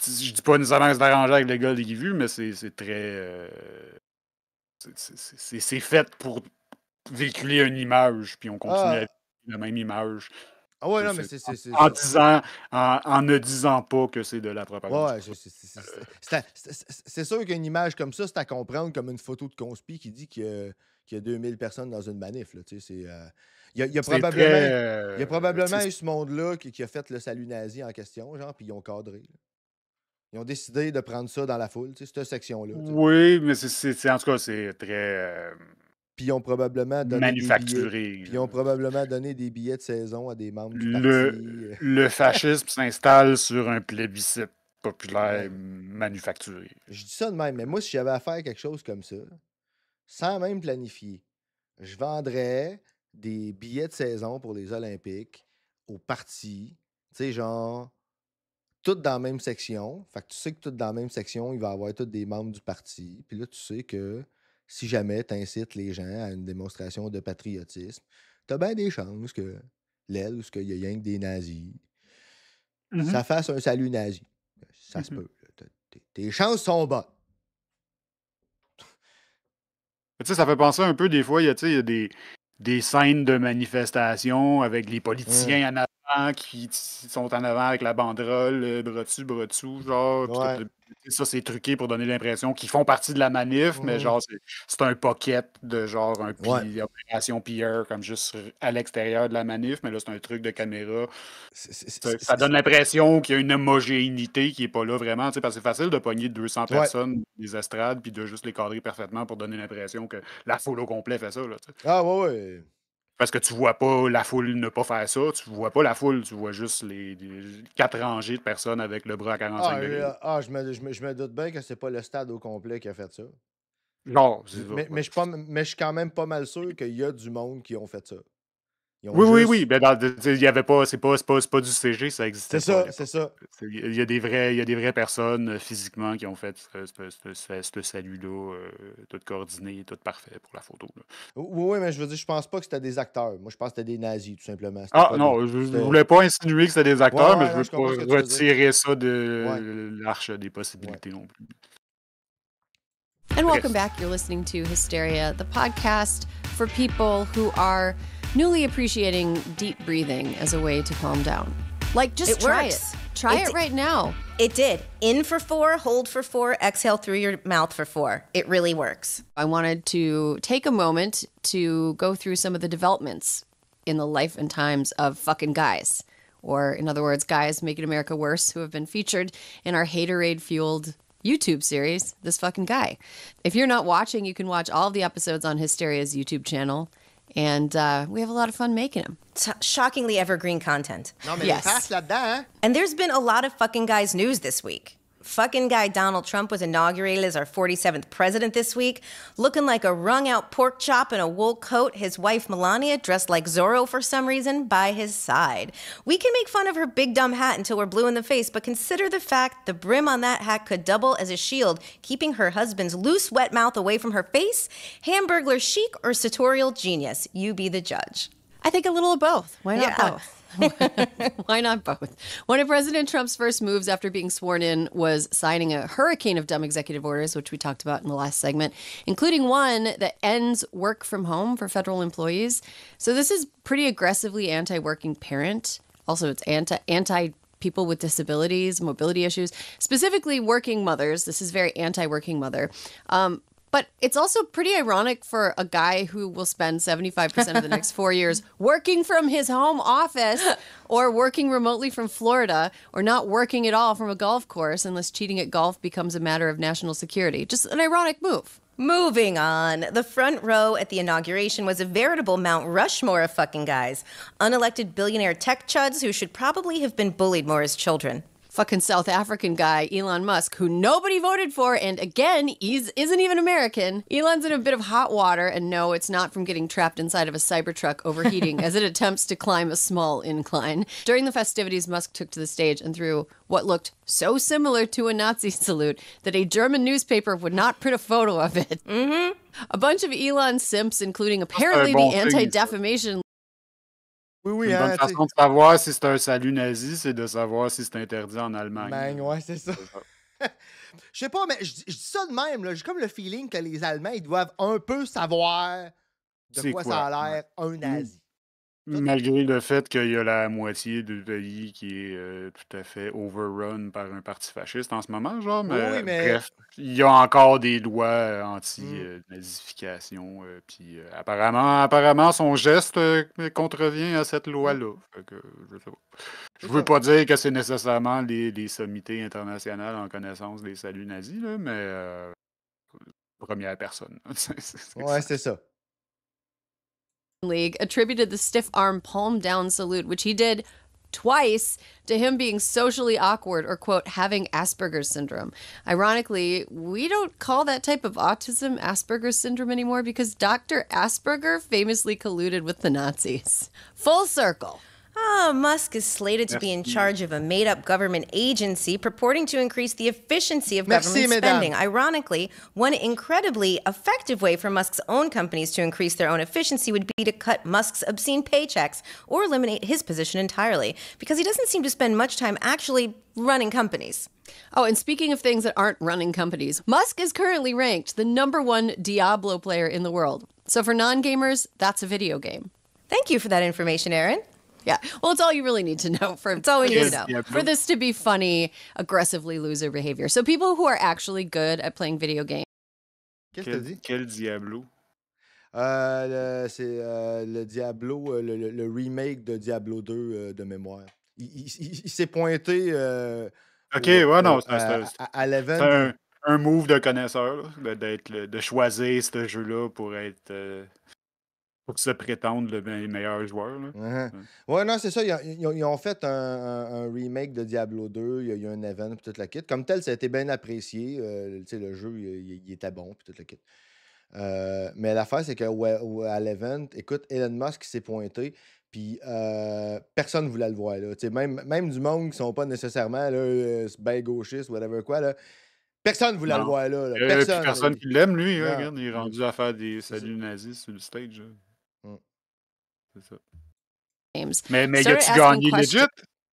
Je dis pas nécessairement que c'est arrangé avec le gars des vues, mais c'est très... c'est fait pour véhiculer une image, puis on continue à véhiculer la même image. Ah ouais, non, mais c'est En ne disant pas que c'est de la propagande. Ouais, c'est sûr qu'une image comme ça, c'est à comprendre comme une photo de conspi qui dit qu'il y a 2000 personnes dans une manif. Là, tu sais, il y a probablement eu ce monde-là qui a fait le salut nazi en question, genre, puis ils ont cadré. Là. Ils ont décidé de prendre ça dans la foule, tu sais, cette section-là. Tu sais. Oui, mais en tout cas, c'est très Puis ils ont probablement donné des billets. manufacturé. Puis ils ont probablement donné des billets de saison à des membres du parti. Le fascisme s'installe sur un plébiscite populaire Ouais. manufacturé. Je dis ça de même, mais moi, si j'avais à faire quelque chose comme ça, sans même planifier, je vendrais des billets de saison pour les Olympiques au parti, tu sais, genre, toutes dans la même section. Fait que tu sais que toutes dans la même section, il va y avoir tous des membres du parti. Puis là, tu sais que si jamais tu incites les gens à une démonstration de patriotisme, tu as bien des chances que l'aile ou ce qu'il y a rien que des nazis, ça fasse un salut nazi. Ça se peut. Tes chances sont bonnes. Tu sais, ça fait penser un peu, des fois, il y a des scènes de manifestation avec les politiciens en avant qui sont en avant avec la banderole, bras dessus, genre, puis Ouais. tout Ça, c'est truqué pour donner l'impression qu'ils font partie de la manif, mais genre, c'est un pocket de genre opération PR, comme juste à l'extérieur de la manif, mais là, c'est un truc de caméra. Ça donne l'impression qu'il y a une homogénéité qui n'est pas là vraiment, parce que c'est facile de pogner 200 personnes des estrades puis de juste les cadrer parfaitement pour donner l'impression que la foule au complet fait ça. Là, Ah, ouais. Parce que tu vois pas la foule ne pas faire ça, tu vois pas la foule, tu vois juste les 4 rangées de personnes avec le bras à 45 degrés. Je me doute bien que c'est pas le stade au complet qui a fait ça. Non, Mais je suis quand même pas mal sûr qu'il y a du monde qui ont fait ça. Oui. Ben, il y avait pas, c'est pas du CG, ça existait pas. C'est ça. Il y a des vraies personnes physiquement qui ont fait ce salut-là, tout coordonné, tout parfait pour la photo. Là. Oui, mais je veux dire, je pense pas que c'était des acteurs. Moi, je pense que c'était des nazis, tout simplement. Non, je voulais pas insinuer que c'était des acteurs, mais je veux pas retirer ça de l'arche des possibilités non plus. And welcome back. You're listening to Hysteria, the podcast for people who are newly appreciating deep breathing as a way to calm down. Like, just try it. Try it right now. It did. In for 4, hold for 4, exhale through your mouth for 4. It really works. I wanted to take a moment to go through some of the developments in the life and times of fucking guys. Or, in other words, guys making America worse, who have been featured in our haterade-fueled YouTube series, This Fucking Guy. If you're not watching, you can watch all of the episodes on Hysteria's YouTube channel. And we have a lot of fun making them. Shockingly evergreen content. Yes. And there's been a lot of fucking guys news this week. Fucking guy Donald Trump was inaugurated as our 47th president this week, looking like a wrung-out pork chop in a wool coat, his wife Melania, dressed like Zorro for some reason, by his side. We can make fun of her big dumb hat until we're blue in the face, but consider the fact the brim on that hat could double as a shield, keeping her husband's loose, wet mouth away from her face. Hamburglar chic or sartorial genius? You be the judge. I think a little of both. Why not both? Why not both? One of President Trump's first moves after being sworn in was signing a hurricane of dumb executive orders, which we talked about in the last segment, including one that ends work from home for federal employees. So this is pretty aggressively anti-working parent. Also, it's anti people with disabilities, mobility issues, specifically working mothers. This is very anti-working mother. But it's also pretty ironic for a guy who will spend 75% of the next 4 years working from his home office or working remotely from Florida or not working at all from a golf course unless cheating at golf becomes a matter of national security. Just an ironic move. Moving on. The front row at the inauguration was a veritable Mount Rushmore of fucking guys. Unelected billionaire tech chuds who should probably have been bullied more as children. Fucking South African guy, Elon Musk, who nobody voted for, and again, isn't even American. Elon's in a bit of hot water, and no, it's not from getting trapped inside of a Cybertruck overheating as it attempts to climb a small incline. During the festivities, Musk took to the stage and threw what looked so similar to a Nazi salute that a German newspaper would not print a photo of it. Mm-hmm. A bunch of Elon simps, including apparently the anti-defamation. Oui, une bonne façon de savoir si c'est un salut nazi, c'est de savoir si c'est interdit en Allemagne. Ouais, c'est ça. Je sais pas, mais je dis ça de même. J'ai comme le feeling que les Allemands, ils doivent un peu savoir de quoi ça a l'air un nazi. Malgré le fait qu'il y a la moitié du pays qui est tout à fait overrun par un parti fasciste en ce moment, genre, mais bref, il y a encore des lois anti-nazification, puis apparemment son geste contrevient à cette loi-là. Fait que, je sais pas. Je veux pas dire que c'est nécessairement les sommités internationales en connaissance des saluts nazis, là, mais première personne. Ouais, c'est ça. League attributed the stiff arm palm down salute, which he did twice, to him being socially awkward or, quote, having Asperger's syndrome. Ironically, we don't call that type of autism Asperger's syndrome anymore because Dr. Asperger famously colluded with the Nazis. Full circle. Musk is slated to be in charge of a made-up government agency purporting to increase the efficiency of government spending. Ironically, one incredibly effective way for Musk's own companies to increase their own efficiency would be to cut Musk's obscene paychecks or eliminate his position entirely, because he doesn't seem to spend much time actually running companies. Oh, and speaking of things that aren't running companies, Musk is currently ranked the #1 Diablo player in the world. So for non-gamers, that's a video game. Thank you for that information, Aaron. Yeah. Well, it's all you really need to know It's all we need to know. Yeah, for this to be funny, aggressively loser behavior. So people who are actually good at playing video games. Qu'est-ce que t'as dit? Quel Diablo? C'est le Diablo, le remake de Diablo 2 de mémoire. Il s'est pointé Ok, ouais, non, à c'est l'event. un move de connaisseur, là, de choisir ce jeu-là pour être pour se prétendre les meilleurs joueurs. Là. Ouais, non, c'est ça. Ils ont fait un remake de Diablo 2. Il y a un event, puis toute la kit. Comme tel, ça a été bien apprécié. Tu sais, le jeu, il était bon, puis toute la kit. Mais l'affaire, c'est qu'à l'event, écoute, Elon Musk s'est pointé, puis personne ne voulait le voir. Là. Même du monde qui sont pas nécessairement bien gauchistes, whatever quoi, là, personne ne voulait le voir là. Il y a personne qui l'aime, lui. Hein, regarde, il est rendu à faire des saluts nazis sur le stage. C'est ça. Mais y a-tu gagné legit?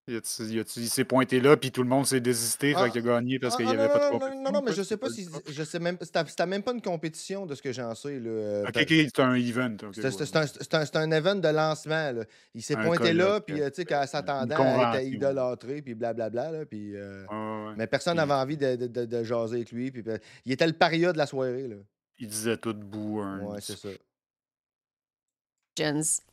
Il s'est pointé là, puis tout le monde s'est désisté, fait qu'il a gagné parce qu'il n'y avait pas de compétition. Non, mais je sais pas si. Je sais même. C'était même pas une compétition de ce que j'en sais. Là. Ok, c'est un event. C'est un event de lancement. Là. Il s'est pointé là, puis tu sais, qu'en s'attendant, il était idolâtré, puis blablabla. Là, puis, mais personne n'avait envie de jaser avec lui. Puis, il était le paria de la soirée. Là. Il disait tout bout. Ouais, c'est ça.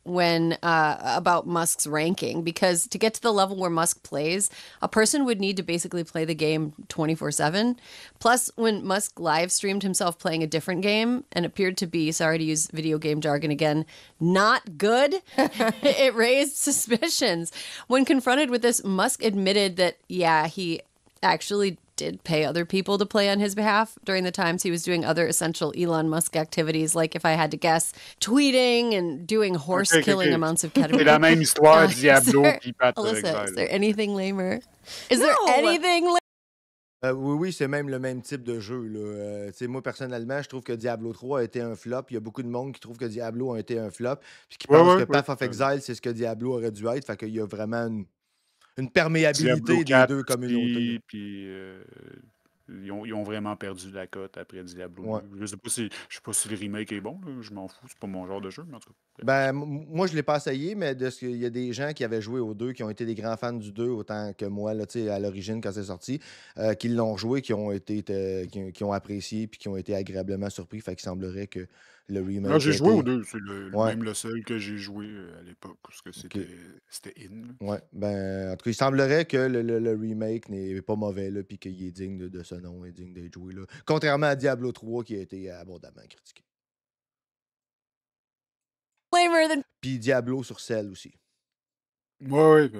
When about Musk's ranking, because to get to the level where Musk plays, a person would need to basically play the game 24/7. Plus, when Musk live streamed himself playing a different game and appeared to be, sorry to use video game jargon again, not good, it raised suspicions. When confronted with this, Musk admitted that, yeah, he actually did pay other people to play on his behalf during the times he was doing other essential Elon Musk activities, like, if I had to guess, tweeting and doing horse-killing amounts of ketamine. C'est la même histoire, Diablo puis Pat Alyssa, is there anything lamer? Is there anything lamer? Oui, c'est même le même type de jeu. Là. Moi, personnellement, je trouve que Diablo 3 a été un flop. Il y a beaucoup de monde qui trouve que Diablo a été un flop, puis qui pense que Path of Exile, c'est ce que Diablo aurait dû être. Fait qu'il y a vraiment une perméabilité des deux communautés. Puis ils ont vraiment perdu la cote après Diablo 2. Je sais pas si le remake est bon, là. Je m'en fous, c'est pas mon genre de jeu, mais en tout cas. Moi, je l'ai pas essayé, mais il y a des gens qui avaient joué au 2, qui ont été des grands fans du 2, autant que moi, là, à l'origine, quand c'est sorti, qui l'ont joué, qui ont apprécié, puis qui ont été agréablement surpris. Fait qu'il semblerait que le remake. Là, j'ai joué au 2, c'est même le seul que j'ai joué à l'époque, parce que c'était in. Ouais, en tout cas, il semblerait que le remake n'est pas mauvais, là, puis qu'il est digne de ce nom, est digne d'être joué, là. Contrairement à Diablo 3, qui a été abondamment critiqué. Puis Diablo sur Cell aussi. Oui,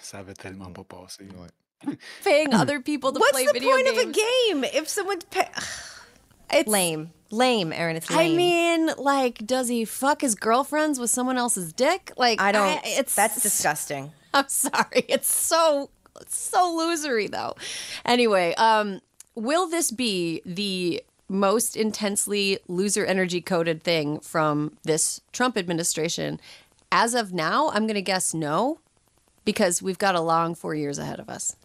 ça avait tellement pas passé. Ouais. Paying other people to play video games. What's the point of a game if someone's It's lame, Aaron. It's lame. I mean, like, does he fuck his girlfriends with someone else's dick? Like, that's disgusting. I'm sorry. It's so losery, though. Anyway, will this be the most intensely loser energy coded thing from this Trump administration? As of now, I'm going to guess no, because we've got a long 4 years ahead of us.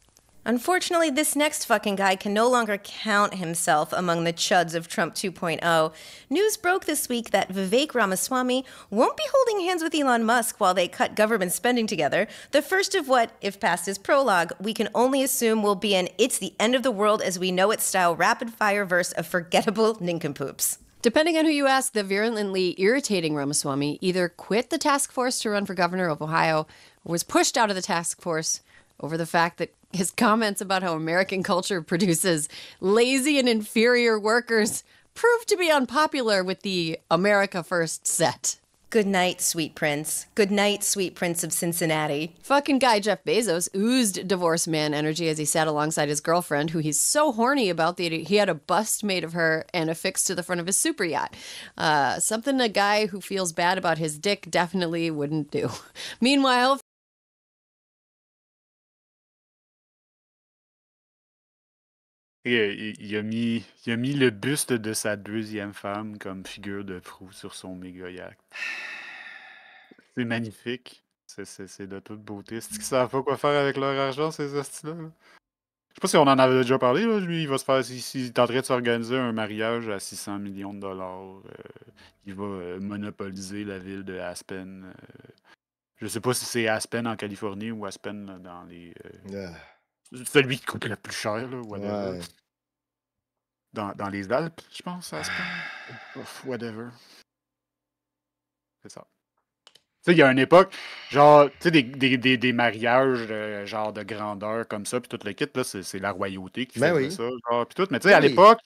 Unfortunately, this next fucking guy can no longer count himself among the chuds of Trump 2.0. News broke this week that Vivek Ramaswamy won't be holding hands with Elon Musk while they cut government spending together, the first of what, if past his prologue, we can only assume will be an It's the End of the World as We Know It style rapid-fire verse of forgettable nincompoops. Depending on who you ask, the virulently irritating Ramaswamy either quit the task force to run for governor of Ohio or was pushed out of the task force over the fact that his comments about how American culture produces lazy and inferior workers proved to be unpopular with the America First set. Good night, sweet prince. Good night, sweet prince of Cincinnati. Fucking guy Jeff Bezos oozed divorce man energy as he sat alongside his girlfriend, who he's so horny about that he had a bust made of her and affixed to the front of his super yacht. Something a guy who feels bad about his dick definitely wouldn't do. Meanwhile, il a mis le buste de sa deuxième femme comme figure de proue sur son méga yacht. C'est magnifique. C'est de toute beauté. C'est qu'ils savent pas quoi faire avec leur argent, ces hosties-là? Je sais pas si on en avait déjà parlé. Là. Lui, il va se faire. S'il est en train de s'organiser un mariage à 600 millions de dollars, il va monopoliser la ville de Aspen. Je sais pas si c'est Aspen en Californie ou Aspen dans les. Ah, Celui qui coûte le plus cher, là, whatever. ouais. Dans les Alpes, je pense, Aspen. Whatever. C'est ça. Tu sais, il y a une époque, genre, tu sais, des mariages, genre, de grandeur comme ça, puis tout le kit, là, c'est la royauté qui Ben faisait oui. ça, genre, puis tout. Mais tu sais, Ben à oui. l'époque,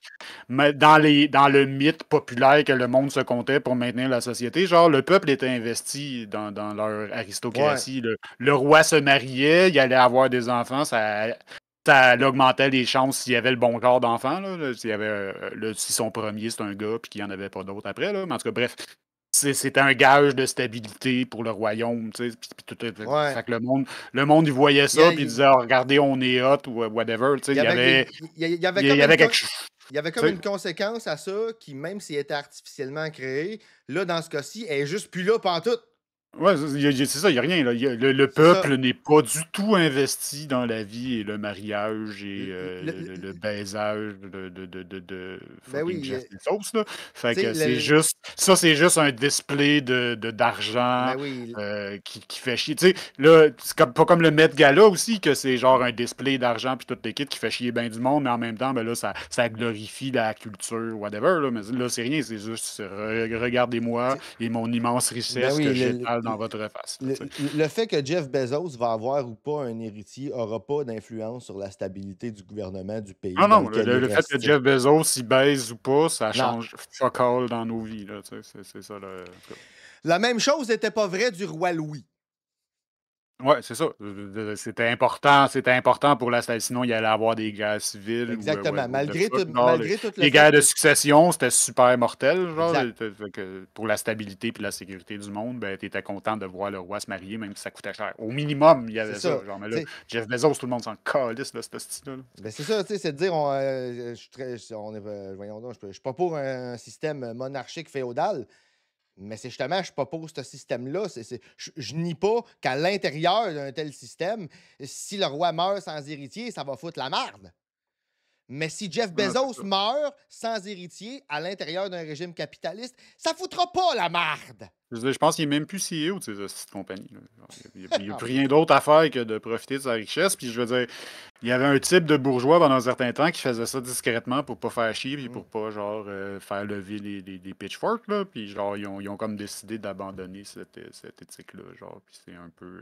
dans le mythe populaire que le monde se comptait pour maintenir la société, genre, le peuple était investi dans leur Ouais. aristocratie. Le roi se mariait, il allait avoir des enfants, ça augmentait les chances s'il y avait le bon genre d'enfant, là, s'il y avait, si son premier, c'est un gars, puis qu'il n'y en avait pas d'autres après, là. Mais en tout cas, bref. C'était un gage de stabilité pour le royaume, tu sais. Ouais. Fait que le monde, il voyait Il y, ça, a- puis il disait, oh, regardez, on est hot ou whatever. Tu sais, il y avait, il y avait quelque chose. il y avait Tu comme sais. une conséquence à ça qui, même s'il était artificiellement créé, là, dans ce cas-ci, elle est juste plus là pantoute. Ouais, c'est ça, il n'y a rien. Là. Le C'est ça. peuple n'est pas du tout investi dans la vie et le mariage et Le- le baisage de Ben fucking oui, Jeff Bezos. Là. Fait tu sais, que c'est juste un display d'argent ben oui, qui fait chier. Tu sais, là, c'est pas comme le Met Gala aussi, que c'est genre un display d'argent puis toutes les kits qui fait chier bien du monde, mais en même temps, ben là, ça glorifie la culture, whatever. Là, mais là, c'est rien, c'est juste regardez-moi et mon immense ben richesse oui, que j'étale dans votre face. Là, tu sais. le fait que Jeff Bezos va avoir ou pas un héritier n'aura pas d'influence sur la stabilité du gouvernement du pays Non, dans non, lequel le il fait reste. que Jeff Bezos s'y baise ou pas, ça Non. change fuck all dans nos vies. Là, tu sais, c'est ça. La même chose n'était pas vrai du roi Louis. Ouais, c'est ça. C'était important pour la stabilité. Sinon, il allait avoir des guerres civiles Exactement. ou Malgré tout le les fait guerres de que... succession, c'était super mortel. Genre, Exact. fait que pour la stabilité et la sécurité du monde, ben, tu étais content de voir le roi se marier, même si ça coûtait cher. Au minimum, il y avait C'est ça. ça. Genre, mais là, T'sais, Jeff Bezos, tout le monde s'en calisse de ce style-là. ben c'est ça, tu sais, c'est de dire, je suis voyons donc, je suis pas pour un système monarchique féodal, mais c'est justement, je suis pas pour ce système-là. Je nie pas qu'à l'intérieur d'un tel système, si le roi meurt sans héritier, ça va foutre la merde. Mais si Jeff Ouais, c'est Bezos ça. meurt sans héritier à l'intérieur d'un régime capitaliste, ça foutra pas la merde. Je veux dire, je pense qu'il n'est même plus CEO de ces hosties de compagnie. Là. Genre, il n'y a plus rien d'autre à faire que de profiter de sa richesse. Puis je veux dire, il y avait un type de bourgeois pendant un certain temps qui faisait ça discrètement pour pas faire chier puis pour pas genre faire lever les pitchforks. Là. Puis genre, ils ont comme décidé d'abandonner cette éthique-là. Genre, puis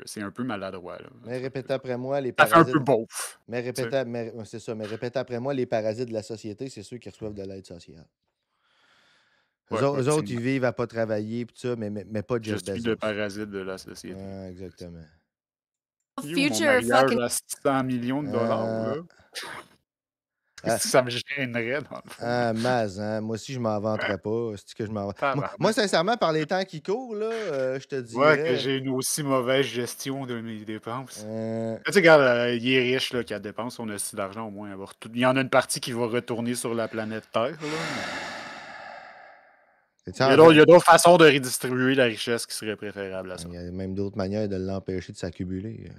c'est un peu maladroit. Là. Mais répétez après moi, les Ça fait un parasites. peu beauf. Mais c'est ça, mais répétez après moi, les parasites de la société, c'est ceux qui reçoivent de l'aide sociale. Ouais, Eux autres, c'est ils vivent à pas travailler, pis ça, mais pas Je Jeff suis Bezos. le parasite de la société. Ah, exactement. Mon Future mariage fucking. à 100 millions de dollars, là. Ah, Ça me gênerait, dans le fond. Maz, hein? Moi aussi, je m'en vanterais pas. C'est que je m'en vante. Moi, Tabarnak. sincèrement, par les temps qui courent, là, je te Ouais, que dirais. j'ai une aussi mauvaise gestion de mes dépenses. euh, Tu sais, regarde, il est riche, là, qui a dépensé son esti d'argent, au moins. Il y en a une partie qui va retourner sur la planète Terre, là. c'est-tu Il y en train- a d'autres façons de redistribuer la richesse qui seraient préférables à ça. Il y a même d'autres manières de l'empêcher de s'accumuler.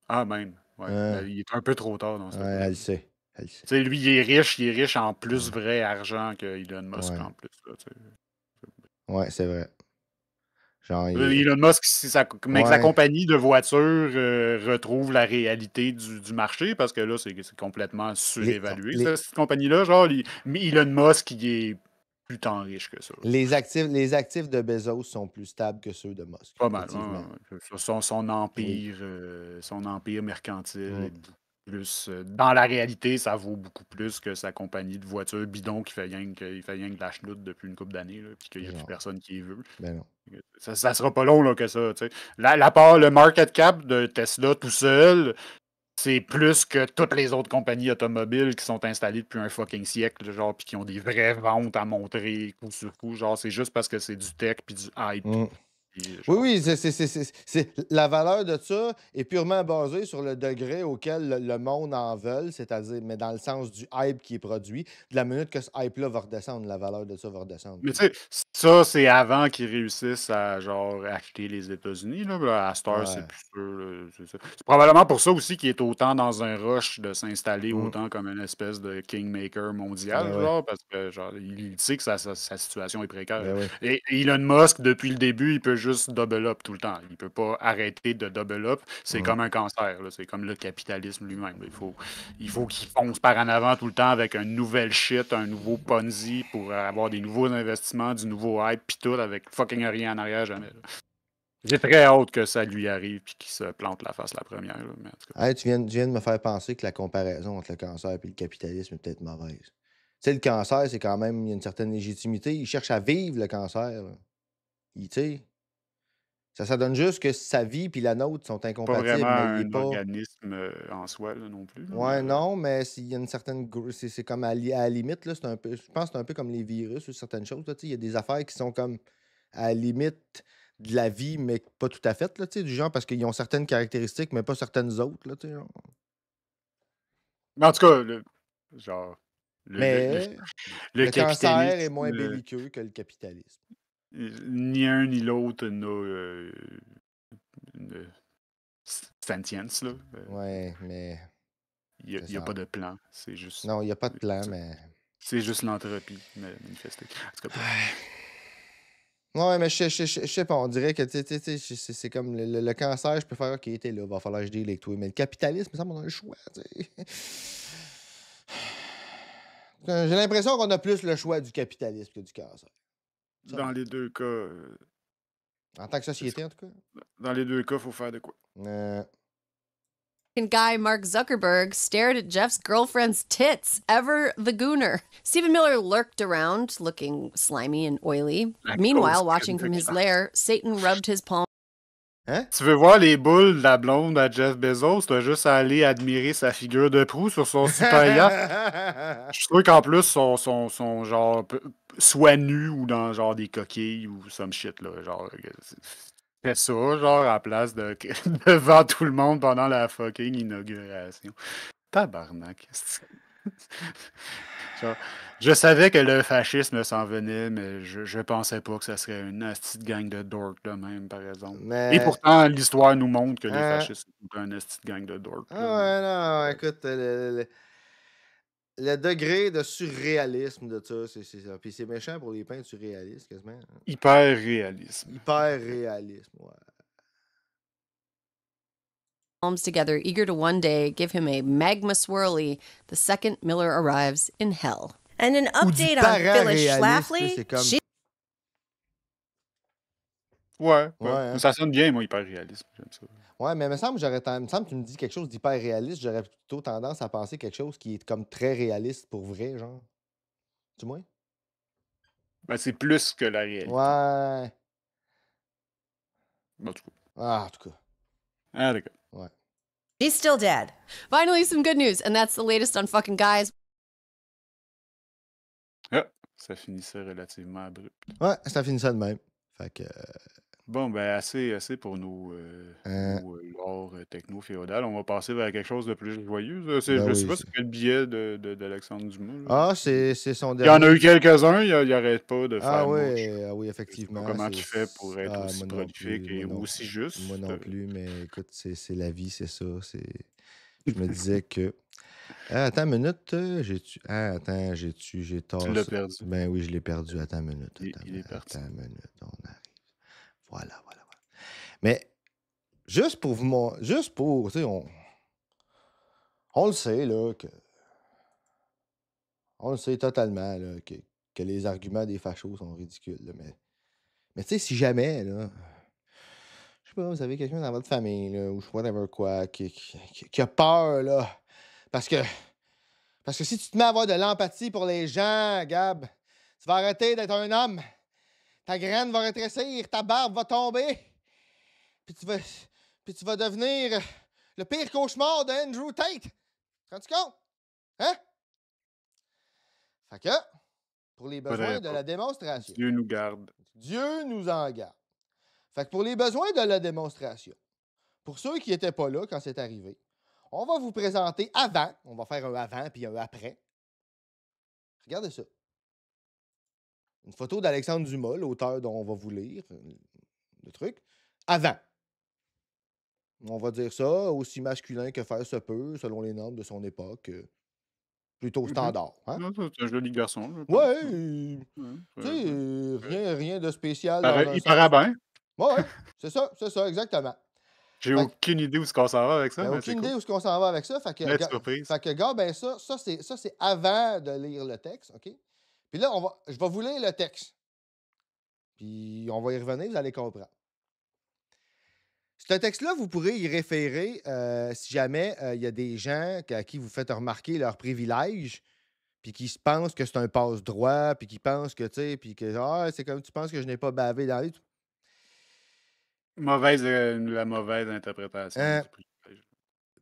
Ah, même. Ouais. Hein. Il est un peu trop tard dans ce Ouais, cas. elle le sait. Elle le sait. Tu sais, lui, il est riche en plus vrai argent que Elon Musk Ouais. en plus. Là, tu sais. Ouais, c'est vrai. Genre, Elon Musk, mais que sa Ouais. compagnie de voitures retrouve la réalité du marché, parce que là, c'est complètement surévalué, cette compagnie-là. Genre, mais Elon Musk, il est plus tant riche que ça. Les actifs de Bezos sont plus stables que ceux de Musk. Pas mal. Effectivement. Son empire mercantile est plus. Dans la réalité, ça vaut beaucoup plus que sa compagnie de voitures bidon qui fait rien que de la chenoute depuis une couple d'années, puis qu'il n'y a plus Genre. personne qui les veut. Ben non. Ça sera pas long là, que ça. Tu sais. Le market cap de Tesla tout seul, c'est plus que toutes les autres compagnies automobiles qui sont installées depuis un fucking siècle, genre, puis qui ont des vraies ventes à montrer coup sur coup. Genre, c'est juste parce que c'est du tech puis du hype. Mm. Puis, genre, Oui, la valeur de ça est purement basée sur le degré auquel le monde en veut, c'est-à-dire, mais dans le sens du hype qui est produit. De la minute que ce hype-là va redescendre, la valeur de ça va redescendre. Mais tu sais, ça, c'est avant qu'ils réussissent à, genre, acheter les États-Unis. Là. À cette heure, c'est Ouais. plus sûr. Là, c'est probablement pour ça aussi qu'il est autant dans un rush de s'installer autant comme une espèce de kingmaker mondial, Ben ouais. genre, parce que, genre, il sait que sa situation est précaire. Ben ouais. Et Elon Musk, depuis le début, il peut juste double up tout le temps. Il peut pas arrêter de double up. C'est Mm. comme un cancer, là. C'est comme le capitalisme lui-même. Là. Il faut qu'il fonce par en avant tout le temps avec un nouvel shit, un nouveau Ponzi pour avoir des nouveaux investissements, du nouveau hype, pis tout, avec fucking rien en arrière jamais. Là. J'ai très hâte que ça lui arrive puis qu'il se plante la face la première. Là, mais en tout cas. Hey, tu viens de me faire penser que la comparaison entre le cancer et le capitalisme est peut-être mauvaise. Tu sais, le cancer, c'est quand même, il y a une certaine légitimité. Il cherche à vivre le cancer. Là. Tu sais, ça donne juste que sa vie puis la nôtre sont Pas incompatibles, vraiment mais il est un pas. organisme en soi là, non plus. Ouais, non, mais s'il y a une certaine. C'est comme à la limite, là, c'est un peu. Je pense que c'est un peu comme les virus ou certaines choses. Là, tu sais, il y a des affaires qui sont comme à la limite de la vie, mais pas tout à fait, là, tu sais, du genre parce qu'ils ont certaines caractéristiques, mais pas certaines autres. Là, tu sais, genre. Mais en tout cas, genre, Mais le le cancer est moins capitalisme, belliqueux que le capitalisme. ni un ni l'autre n'a une sentience. Là. Ouais, mais. Il C'est n'y a ça. pas de plan. C'est juste. Non, il n'y a pas de plan, mais. C'est juste l'entropie manifestée. En tout cas, Ouais, mais je sais pas, on dirait que tu sais, c'est comme le cancer, je peux faire, OK, t'es là, va falloir que je deal avec toi. Mais le capitalisme, ça, on a le choix, tu sais. J'ai l'impression qu'on a plus le choix du capitalisme que du cancer. Ça, dans les deux cas, en tant que société, en tout cas. dans les deux cas, il faut faire de quoi. Guy Mark Zuckerberg stared at Jeff's girlfriend's tits, ever the gooner. Stephen Miller lurked around, looking slimy and oily. Meanwhile, watching from his lair, Satan rubbed his palm. Hein? Tu veux voir les boules de la blonde à Jeff Bezos? T'as juste à aller admirer sa figure de proue sur son super yacht. Je suis sûr qu'en plus, son genre soit nu ou dans genre des coquilles ou some shit, là. Genre, fait ça, genre, à la place de devant tout le monde pendant la fucking inauguration. Tabarnak. Genre, je savais que le fascisme s'en venait, mais je pensais pas que ça serait une asti de gang de dorks de même, par exemple. Mais. Et pourtant, l'histoire nous montre que les Hein? fascistes sont un asti de gang de dorks. Ah ouais, non, écoute, le degré de surréalisme de ça, c'est ça. Puis c'est méchant pour les peintres surréalistes, quasiment. Hein. Hyper réalisme. Hyper réalisme, ouais. Palms together, eager to one day give him a magma swirly the second Miller arrives in hell. And an Ou du update on pararéaliste, Phyllis là, Schlafly. c'est comme. Ouais. Ouais, hein. Ça sonne bien, moi, hyper réalisme. J'aime ça. Ouais, mais il me semble que tu me dis quelque chose d'hyper réaliste, j'aurais plutôt tendance à penser quelque chose qui est comme très réaliste pour vrai, genre. Tu vois? Ben, c'est plus que la réalité. Ouais. En tout cas. Ah, en tout cas. Ah, d'accord. Ouais. She's still dead. Finally, some good news, and that's the latest on fucking guys. Ah, ça finissait relativement abrupt. Ouais, ça finit ça de même. Fait que. Bon, ben, assez pour nos lore techno-féodal. On va passer vers quelque chose de plus joyeux. Ben Je sais oui, pas si c'est le billet d'Alexandre Dumas. Là. Ah, c'est son Il y en dernier. a eu quelques-uns, il arrête pas de Ah faire oui, much. ah oui, Je sais pas effectivement. comment tu fais pour être Ah, aussi moi non prolifique plus, et moi non aussi plus. juste. Moi non plus, mais écoute, c'est la vie, c'est ça. Je me disais que. Ah, attends une minute, j'ai tort. Tu l'as perdu. Ben oui, je l'ai perdu. Attends une minute. Il est parti. Attends une minute, on arrive. Voilà. Mais juste pour vous tu sais, on le sait, là, que. On le sait totalement, là, que les arguments des fachos sont ridicules, là, mais tu sais, si jamais, là. Je sais pas, vous avez quelqu'un dans votre famille, là, ou whatever quoi, qui a peur, là. Parce que si tu te mets à avoir de l'empathie pour les gens, Gab, tu vas arrêter d'être un homme. Ta graine va rétrécir, ta barbe va tomber. Puis tu vas devenir le pire cauchemar de Andrew Tate. Tu te rends compte? Hein? Fait que, pour les besoins de la démonstration. Dieu nous garde. Dieu nous en garde. Fait que pour les besoins de la démonstration, pour ceux qui n'étaient pas là quand c'est arrivé, on va vous présenter avant. On va faire un avant puis un après. Regardez ça. Une photo d'Alexandre Dumas, l'auteur dont on va vous lire le truc. Avant. On va dire ça, aussi masculin que faire se peut, selon les normes de son époque. Plutôt standard. Hein? Non, c'est un joli garçon. Ouais, tu sais, rien de spécial. Il paraît bien. Ouais, c'est ça, exactement. J'ai aucune idée où on s'en va avec ça, mais c'est aucune idée cool. où est-ce qu'on s'en va avec ça. Fait que, Belle surprise. gars, ben ça c'est avant de lire le texte, OK? Puis là, je vais vous lire le texte. Puis on va y revenir, vous allez comprendre. Ce texte-là, vous pourrez y référer si jamais il y a des gens à qui vous faites remarquer leurs privilèges, puis qui se pensent que c'est un passe-droit, puis qui pensent que, tu sais, puis que, c'est comme tu penses que je n'ai pas bavé dans les... La mauvaise interprétation Hein? du privilège.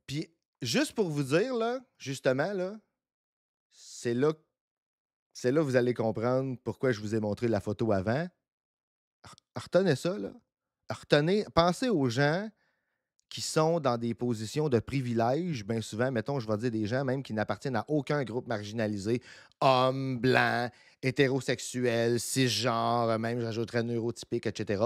Puis, juste pour vous dire, là, justement, là, c'est là que vous allez comprendre pourquoi je vous ai montré la photo avant. Retenez ça, là. Pensez aux gens qui sont dans des positions de privilège, bien souvent, mettons, je vais dire des gens même qui n'appartiennent à aucun groupe marginalisé, hommes, blancs, hétérosexuels, cisgenres, même j'ajouterais neurotypiques, etc.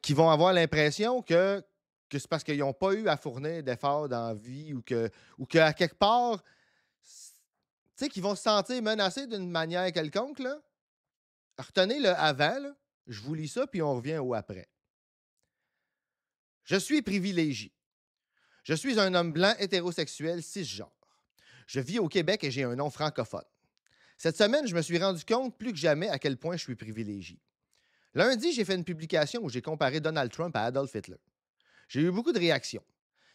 Qui vont avoir l'impression que c'est parce qu'ils n'ont pas eu à fournir d'efforts dans la vie ou qu'à quelque part, qui vont se sentir menacés d'une manière quelconque. Là. Retenez le avant, là. Je vous lis ça, puis on revient au après. Je suis privilégié. Je suis un homme blanc hétérosexuel cisgenre. Je vis au Québec et j'ai un nom francophone. Cette semaine, je me suis rendu compte plus que jamais à quel point je suis privilégié. Lundi, j'ai fait une publication où j'ai comparé Donald Trump à Adolf Hitler. J'ai eu beaucoup de réactions.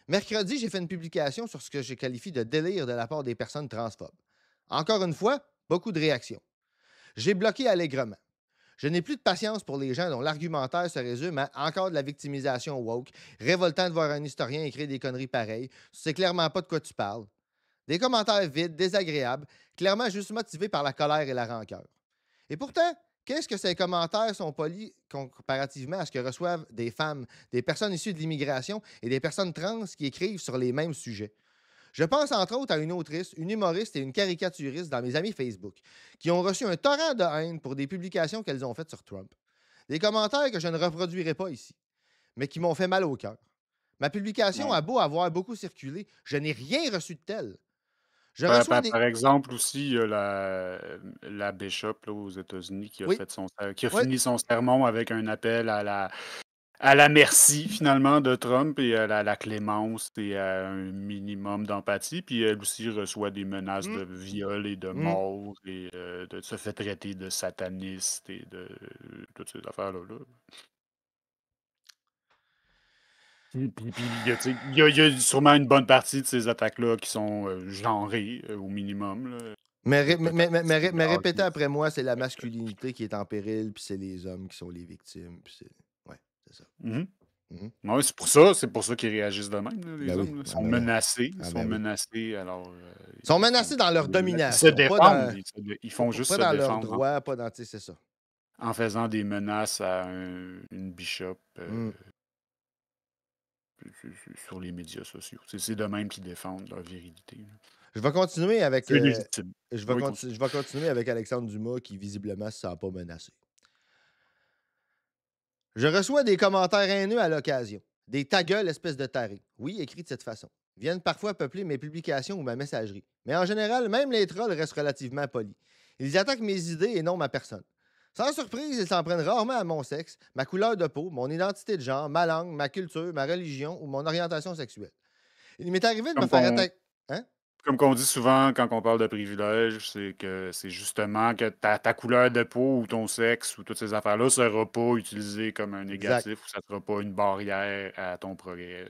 Mercredi, j'ai fait une publication sur ce que je qualifie de délire de la part des personnes transphobes. Encore une fois, beaucoup de réactions. J'ai bloqué allègrement. Je n'ai plus de patience pour les gens dont l'argumentaire se résume à encore de la victimisation woke, révoltant de voir un historien écrire des conneries pareilles. Tu sais clairement pas de quoi tu parles. Des commentaires vides, désagréables, clairement juste motivés par la colère et la rancœur. Et pourtant, qu'est-ce que ces commentaires sont polis comparativement à ce que reçoivent des femmes, des personnes issues de l'immigration et des personnes trans qui écrivent sur les mêmes sujets? Je pense entre autres à une autrice, une humoriste et une caricaturiste dans mes amis Facebook qui ont reçu un torrent de haine pour des publications qu'elles ont faites sur Trump. Des commentaires que je ne reproduirai pas ici, mais qui m'ont fait mal au cœur. Ma publication a beau avoir beaucoup circulé, je n'ai rien reçu de tel. Je reçois des... Par exemple, aussi, il y a la Bishop là, aux États-Unis qui a, fini son sermon avec un appel à la merci, finalement, de Trump et à la clémence et à un minimum d'empathie. Puis elle aussi reçoit des menaces de viol et de mort et se fait traiter de sataniste et de toutes ces affaires-là. Puis il y a sûrement une bonne partie de ces attaques-là qui sont genrées au minimum. Là. Mais répétez après moi, c'est la masculinité qui est en péril, puis c'est les hommes qui sont les victimes. Puis c'est ça. Ouais, c'est pour ça qu'ils réagissent de même. Là, les hommes sont menacés. Ils sont menacés. Alors, ils sont menacés dans leur domination. Ils se défendent. Ils font juste se défendre. Pas dans défendre. leur droit, pas dans... C'est ça. En faisant des menaces à une bishop sur les médias sociaux. C'est de même qu'ils défendent leur virilité. Là. Je vais continuer avec... je vais continuer avec Alexandre Dumas qui, visiblement, ne se sent pas menacé. Je reçois des commentaires haineux à l'occasion. Des ta gueule, espèce de taré. Oui, écrit de cette façon. Viennent parfois peupler mes publications ou ma messagerie. Mais en général, même les trolls restent relativement polis. Ils attaquent mes idées et non ma personne. Sans surprise, ils s'en prennent rarement à mon sexe, ma couleur de peau, mon identité de genre, ma langue, ma culture, ma religion ou mon orientation sexuelle. Il m'est arrivé de me faire attaquer... Hein? Comme qu'on dit souvent quand on parle de privilège, c'est que c'est justement que ta couleur de peau ou ton sexe ou toutes ces affaires-là ne sera pas utilisé comme un négatif ou ça ne sera pas une barrière à ton progrès.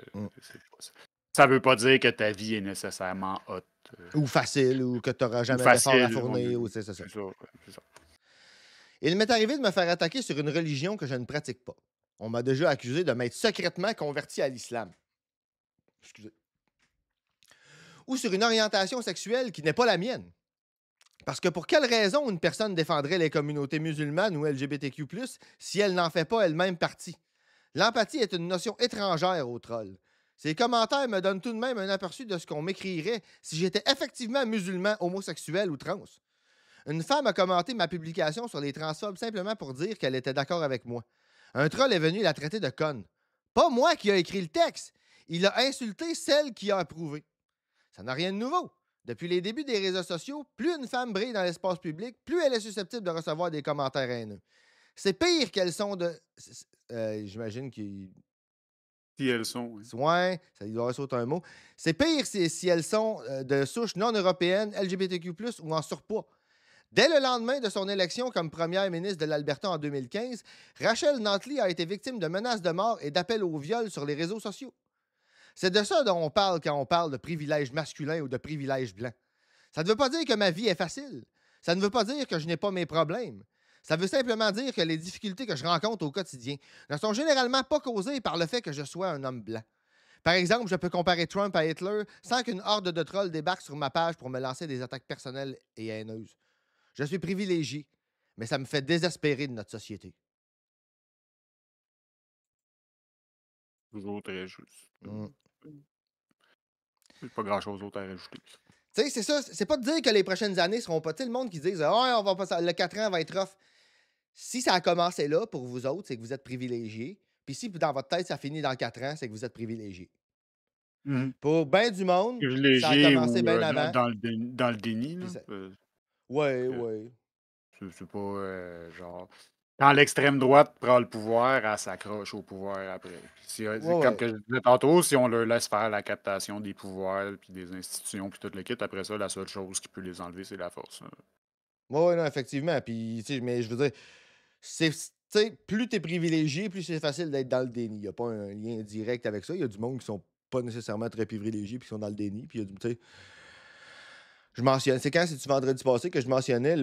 Ça ne veut pas dire que ta vie est nécessairement haute. Ou facile, ou que tu n'auras jamais d'effort à fournir. C'est ça. Il m'est arrivé de me faire attaquer sur une religion que je ne pratique pas. On m'a déjà accusé de m'être secrètement converti à l'islam. Excusez. Ou sur une orientation sexuelle qui n'est pas la mienne. Parce que pour quelle raison une personne défendrait les communautés musulmanes ou LGBTQ+, si elle n'en fait pas elle-même partie? L'empathie est une notion étrangère aux trolls. Ces commentaires me donnent tout de même un aperçu de ce qu'on m'écrirait si j'étais effectivement musulman, homosexuel ou trans. Une femme a commenté ma publication sur les transphobes simplement pour dire qu'elle était d'accord avec moi. Un troll est venu la traiter de conne. Pas moi qui a écrit le texte. Il a insulté celle qui a approuvé. Ça n'a rien de nouveau. Depuis les débuts des réseaux sociaux, plus une femme brille dans l'espace public, plus elle est susceptible de recevoir des commentaires haineux. C'est pire qu'elles sont de... J'imagine qu'ils... Si elles sont. Oui. Ouais, ça il doit sauter un mot. C'est pire si elles sont de souche non européenne, LGBTQ+, ou en surpoids. Dès le lendemain de son élection comme première ministre de l'Alberta en 2015, Rachel Notley a été victime de menaces de mort et d'appels au viol sur les réseaux sociaux. C'est de ça dont on parle quand on parle de privilège masculin ou de privilège blanc. Ça ne veut pas dire que ma vie est facile. Ça ne veut pas dire que je n'ai pas mes problèmes. Ça veut simplement dire que les difficultés que je rencontre au quotidien ne sont généralement pas causées par le fait que je sois un homme blanc. Par exemple, je peux comparer Trump à Hitler sans qu'une horde de trolls débarque sur ma page pour me lancer des attaques personnelles et haineuses. Je suis privilégié, mais ça me fait désespérer de notre société. Toujours très juste. Pas grand-chose d'autre à rajouter. Tu sais, c'est ça. C'est pas de dire que les prochaines années seront pas. Tu sais, le monde qui dit on va pas, le 4 ans va être rough. Si ça a commencé là pour vous autres, c'est que vous êtes privilégiés. Puis si dans votre tête, ça finit dans 4 ans, c'est que vous êtes privilégiés. Pour bien du monde, ça a commencé bien avant. Dans le déni. Là, ouais. C'est pas genre. Quand l'extrême droite prend le pouvoir, elle s'accroche au pouvoir après. Comme que je disais tantôt, si on leur laisse faire la captation des pouvoirs, puis des institutions, puis tout le kit, après ça, la seule chose qui peut les enlever, c'est la force. Oui, non, effectivement. Puis, mais je veux dire, plus tu es privilégié, plus c'est facile d'être dans le déni. Il n'y a pas un lien direct avec ça. Il y a du monde qui sont pas nécessairement très privilégiés, puis qui sont dans le déni. Puis, tu sais, je mentionne, c'est quand, c'est-tu vendredi passé, que je mentionnais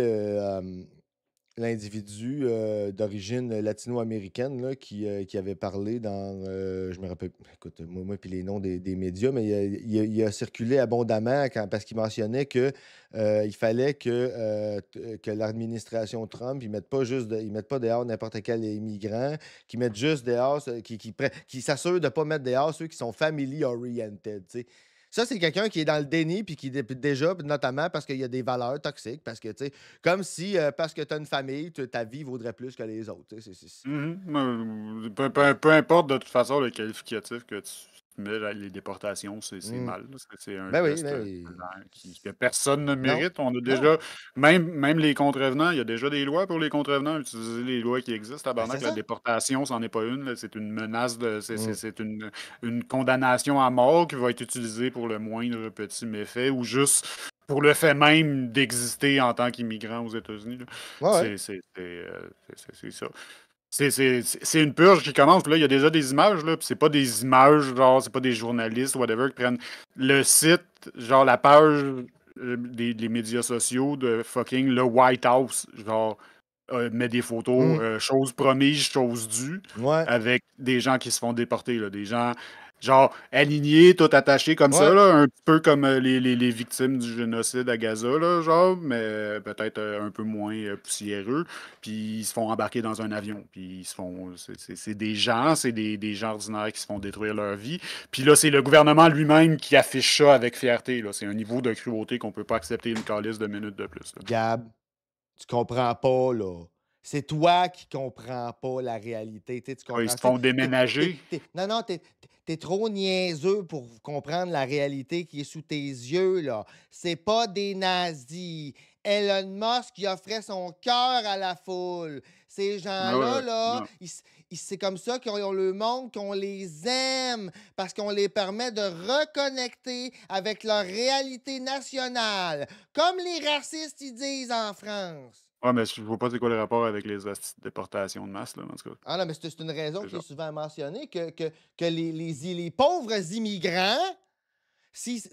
l'individu d'origine latino-américaine là, qui avait parlé dans... je me rappelle... Écoute, moi puis les noms des médias, mais il a circulé abondamment parce qu'il mentionnait que il fallait que l'administration Trump, ils mettent pas dehors n'importe quel immigrant, qu'ils mettent juste dehors, qui s'assurent de ne pas mettre dehors ceux qui sont family-oriented, tu sais. Ça, c'est quelqu'un qui est dans le déni, puis qui, déjà, notamment parce qu'il y a des valeurs toxiques, parce que, tu sais, comme si, parce que tu as une famille, ta vie vaudrait plus que les autres. Peu importe, de toute façon, le qualificatif que tu mets, les déportations, c'est mal. C'est un geste que personne ne mérite. On a déjà, même les contrevenants, il y a déjà des lois pour les contrevenants. Utiliser les lois qui existent. La déportation, c'en est pas une. C'est une menace, c'est une condamnation à mort qui va être utilisée pour le moindre petit méfait ou juste pour le fait même d'exister en tant qu'immigrant aux États-Unis. C'est ça. C'est une purge qui commence. Puis là, il y a déjà des images. Là, puis c'est pas des images, genre, c'est pas des journalistes, whatever, qui prennent le site, genre la page des médias sociaux de fucking le White House, genre, met des photos, choses promises, choses dues, avec des gens qui se font déporter, là, des gens genre alignés, tout attachés comme ça, là, un peu comme les victimes du génocide à Gaza, là, genre, mais peut-être un peu moins poussiéreux, puis ils se font embarquer dans un avion, puis ils se font... C'est des gens, c'est des gens ordinaires qui se font détruire leur vie, puis là, c'est le gouvernement lui-même qui affiche ça avec fierté, là. C'est un niveau de cruauté qu'on peut pas accepter une calice de minutes de plus. Là. Gab, tu comprends pas, là. C'est toi qui comprends pas la réalité. Tu comprends? Ils se font déménager. Non, t'es trop niaiseux pour comprendre la réalité qui est sous tes yeux, là. C'est pas des nazis. Elon Musk, il offrait son cœur à la foule. Ces gens-là, c'est comme ça qu'on leur montre qu'on les aime, parce qu'on les permet de reconnecter avec leur réalité nationale, comme les racistes, ils disent en France. Ouais, mais je vois pas c'est quoi le rapport avec les déportations de masse, là, en tout cas. Ah non, mais c'est une raison qui est souvent mentionnée, que les pauvres immigrants, si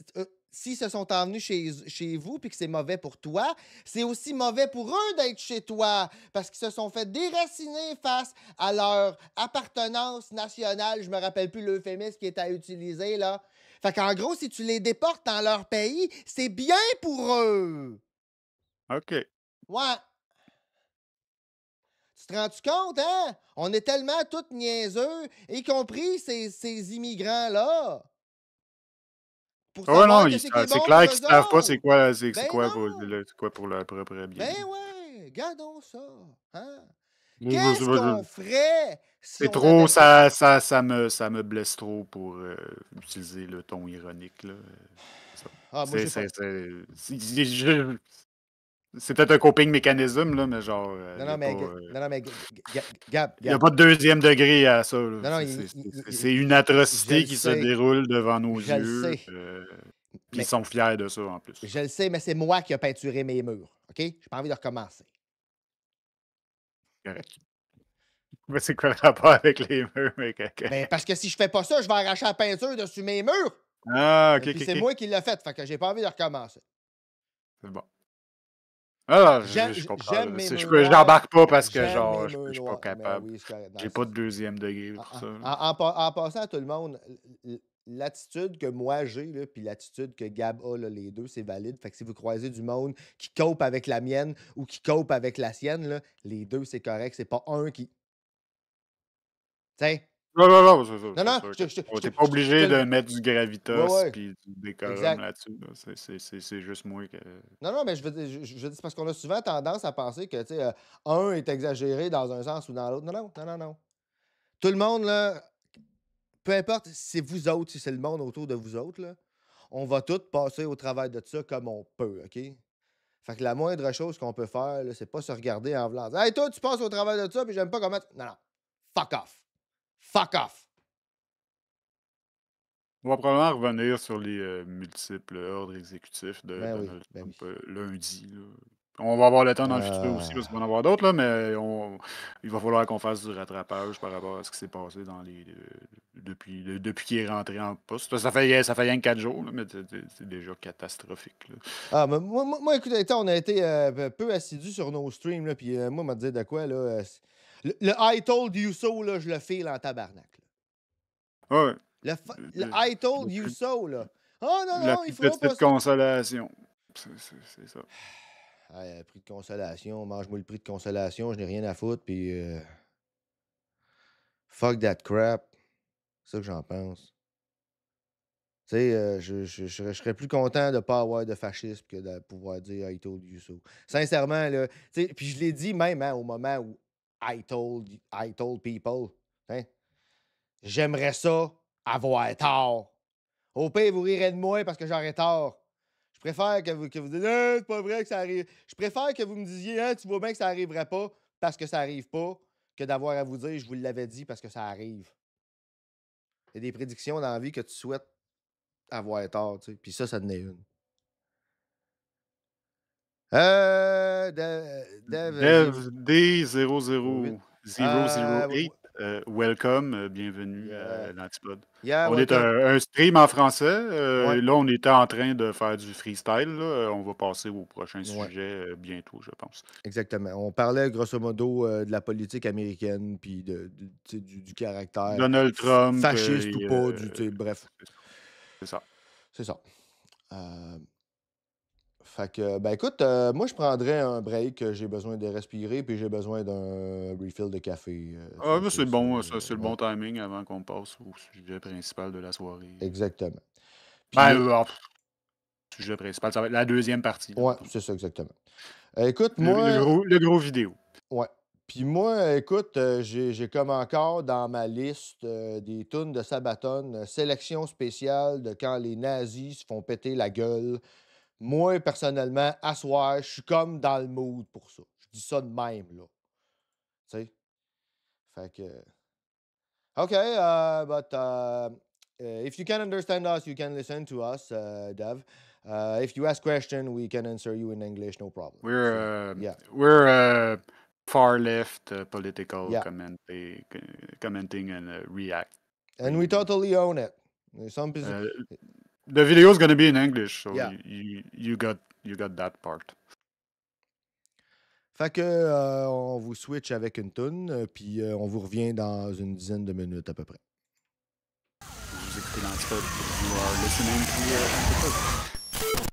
se sont envenus chez vous puis que c'est mauvais pour toi, c'est aussi mauvais pour eux d'être chez toi parce qu'ils se sont fait déraciner face à leur appartenance nationale. Je me rappelle plus l'euphémisme qui est à utiliser, là. Fait qu'en gros, si tu les déportes dans leur pays, c'est bien pour eux. OK. Ouais. Tu te rends-tu compte, hein? On est tellement tous niaiseux, y compris ces immigrants-là. C'est clair qu'ils ne savent pas c'est quoi pour leur propre bien. Ben ouais, regardons ça. Hein? Qu'est-ce qu'on ferait si C'est on trop, avait... ça me blesse trop pour utiliser le ton ironique, là. Ça. Ah, moi, j'ai pas... C'est peut-être un coping mécanisme, là, mais genre, Non, il n'y non, a mais... pas... Non, non, mais... Gab, Il n'y a pas de deuxième degré à ça. Non, non, C'est une je atrocité le qui se sais. déroule devant nos Je le yeux. sais. Puis Mais ils sont fiers de ça en plus. je le sais, mais c'est moi qui ai peinturé mes murs. OK? J'ai pas envie de recommencer. Correct. Mais c'est quoi le rapport avec les murs, mec? Ben, parce que si je fais pas ça, je vais arracher la peinture dessus mes murs. Ah, ok, Puis ok, c'est ok. moi qui l'ai fait, fait que j'ai pas envie de recommencer. C'est bon. Ah, J'aime je comprends. j'aime mes murs Je noirs. n'embarque pas parce que, J'aime genre, mes je murs suis pas noirs. Mais capable. oui, c'est correct. Non, J'ai pas de deuxième degré pour ça. En passant à tout le monde, l'attitude que moi j'ai, là, puis l'attitude que Gab a, là, les deux, c'est valide. Fait que si vous croisez du monde qui cope avec la mienne ou qui cope avec la sienne, là, les deux, c'est correct. C'est pas un qui. Tiens. Non, c'est ça. Non, non, T'es pas obligé de mettre du gravitas Ouais. puis du décorum Exact. là-dessus. Là. C'est juste moi que. Non, mais je veux dire, c'est parce qu'on a souvent tendance à penser que, tu sais, un est exagéré dans un sens ou dans l'autre. Non. Tout le monde, là, peu importe si c'est vous autres, si c'est le monde autour de vous autres, là, on va tous passer au travail de ça comme on peut, OK? Fait que la moindre chose qu'on peut faire, là, c'est pas se regarder en voulant dire « Hey, toi, tu passes au travail de ça, puis j'aime pas comment... » Non. Fuck off. Fuck off. On va probablement revenir sur les multiples ordres exécutifs de Ben oui, Donald ben Trump lundi. Là. On va avoir le temps dans le futur aussi, parce Ah. qu'on va en avoir d'autres, là, mais il va falloir qu'on fasse du rattrapage par rapport à ce qui s'est passé depuis qu'il est rentré en poste. Ça fait rien que 4 jours, là, mais c'est déjà catastrophique. Là. Ah, mais moi, écoutez, on a été peu assidus sur nos streams, là, puis moi, m'a dit de quoi, là. Le I told you so, là, je le file en tabarnak. Là. Ouais. Le I told you so, là. Oh La non, il plus faut pas petite ça. consolation. C'est ça. Ah, prix de consolation, mange-moi le prix de consolation, je n'ai rien à foutre, puis fuck that crap. C'est ça que j'en pense. Tu sais, je serais plus content de ne pas avoir de fascisme que de pouvoir dire I told you so. Sincèrement, là, tu sais, puis je l'ai dit même au moment où I told people, hein, j'aimerais ça avoir tort. Au pire, vous rirez de moi parce que j'aurais tort. Je préfère que vous disiez ah, c'est pas vrai que ça arrive. Je préfère que vous me disiez ah, tu vois bien que ça arriverait pas parce que ça arrive pas que d'avoir à vous dire je vous l'avais dit parce que ça arrive. Il y a des prédictions dans la vie que tu souhaites avoir tort, tu sais. Puis ça en est une. Dev D00008, Ouais. welcome, bienvenue à l'Antipode. Yeah, On est welcome. un stream en français. Ouais. Là, on était en train de faire du freestyle. Là. On va passer au prochain Ouais. sujet bientôt, je pense. Exactement. On parlait grosso modo de la politique américaine, puis du caractère Donald Trump. fasciste ou pas, bref. C'est ça. C'est ça. Fait que, ben écoute, moi, je prendrais un break. J'ai besoin de respirer, puis j'ai besoin d'un refill de café. C'est bon, ça, c'est le bon timing avant qu'on passe au sujet principal de la soirée. Exactement. Puis, sujet principal, ça va être la deuxième partie. Ouais, c'est ça, exactement. Écoute, moi... Le gros vidéo. Ouais. Puis moi, écoute, j'ai comme encore dans ma liste des tunes de Sabaton, sélection spéciale de quand les nazis se font péter la gueule. Moi, personnellement, à soir, je suis comme dans le mood pour ça. Je dis ça de même, là. Tu sais? Fait que... OK, but if you can understand us, you can listen to us, Dev. If you ask question, we can answer you in English, no problem. We're far left political Yeah. commenting and react. And we totally own it. Some the video is going to be in English, so Yeah. you got that part. Fait que on vous switch avec une toune, puis on vous revient dans une dizaine de minutes à peu près. Vous écoutez l'Antipode. You are listening to Antipode.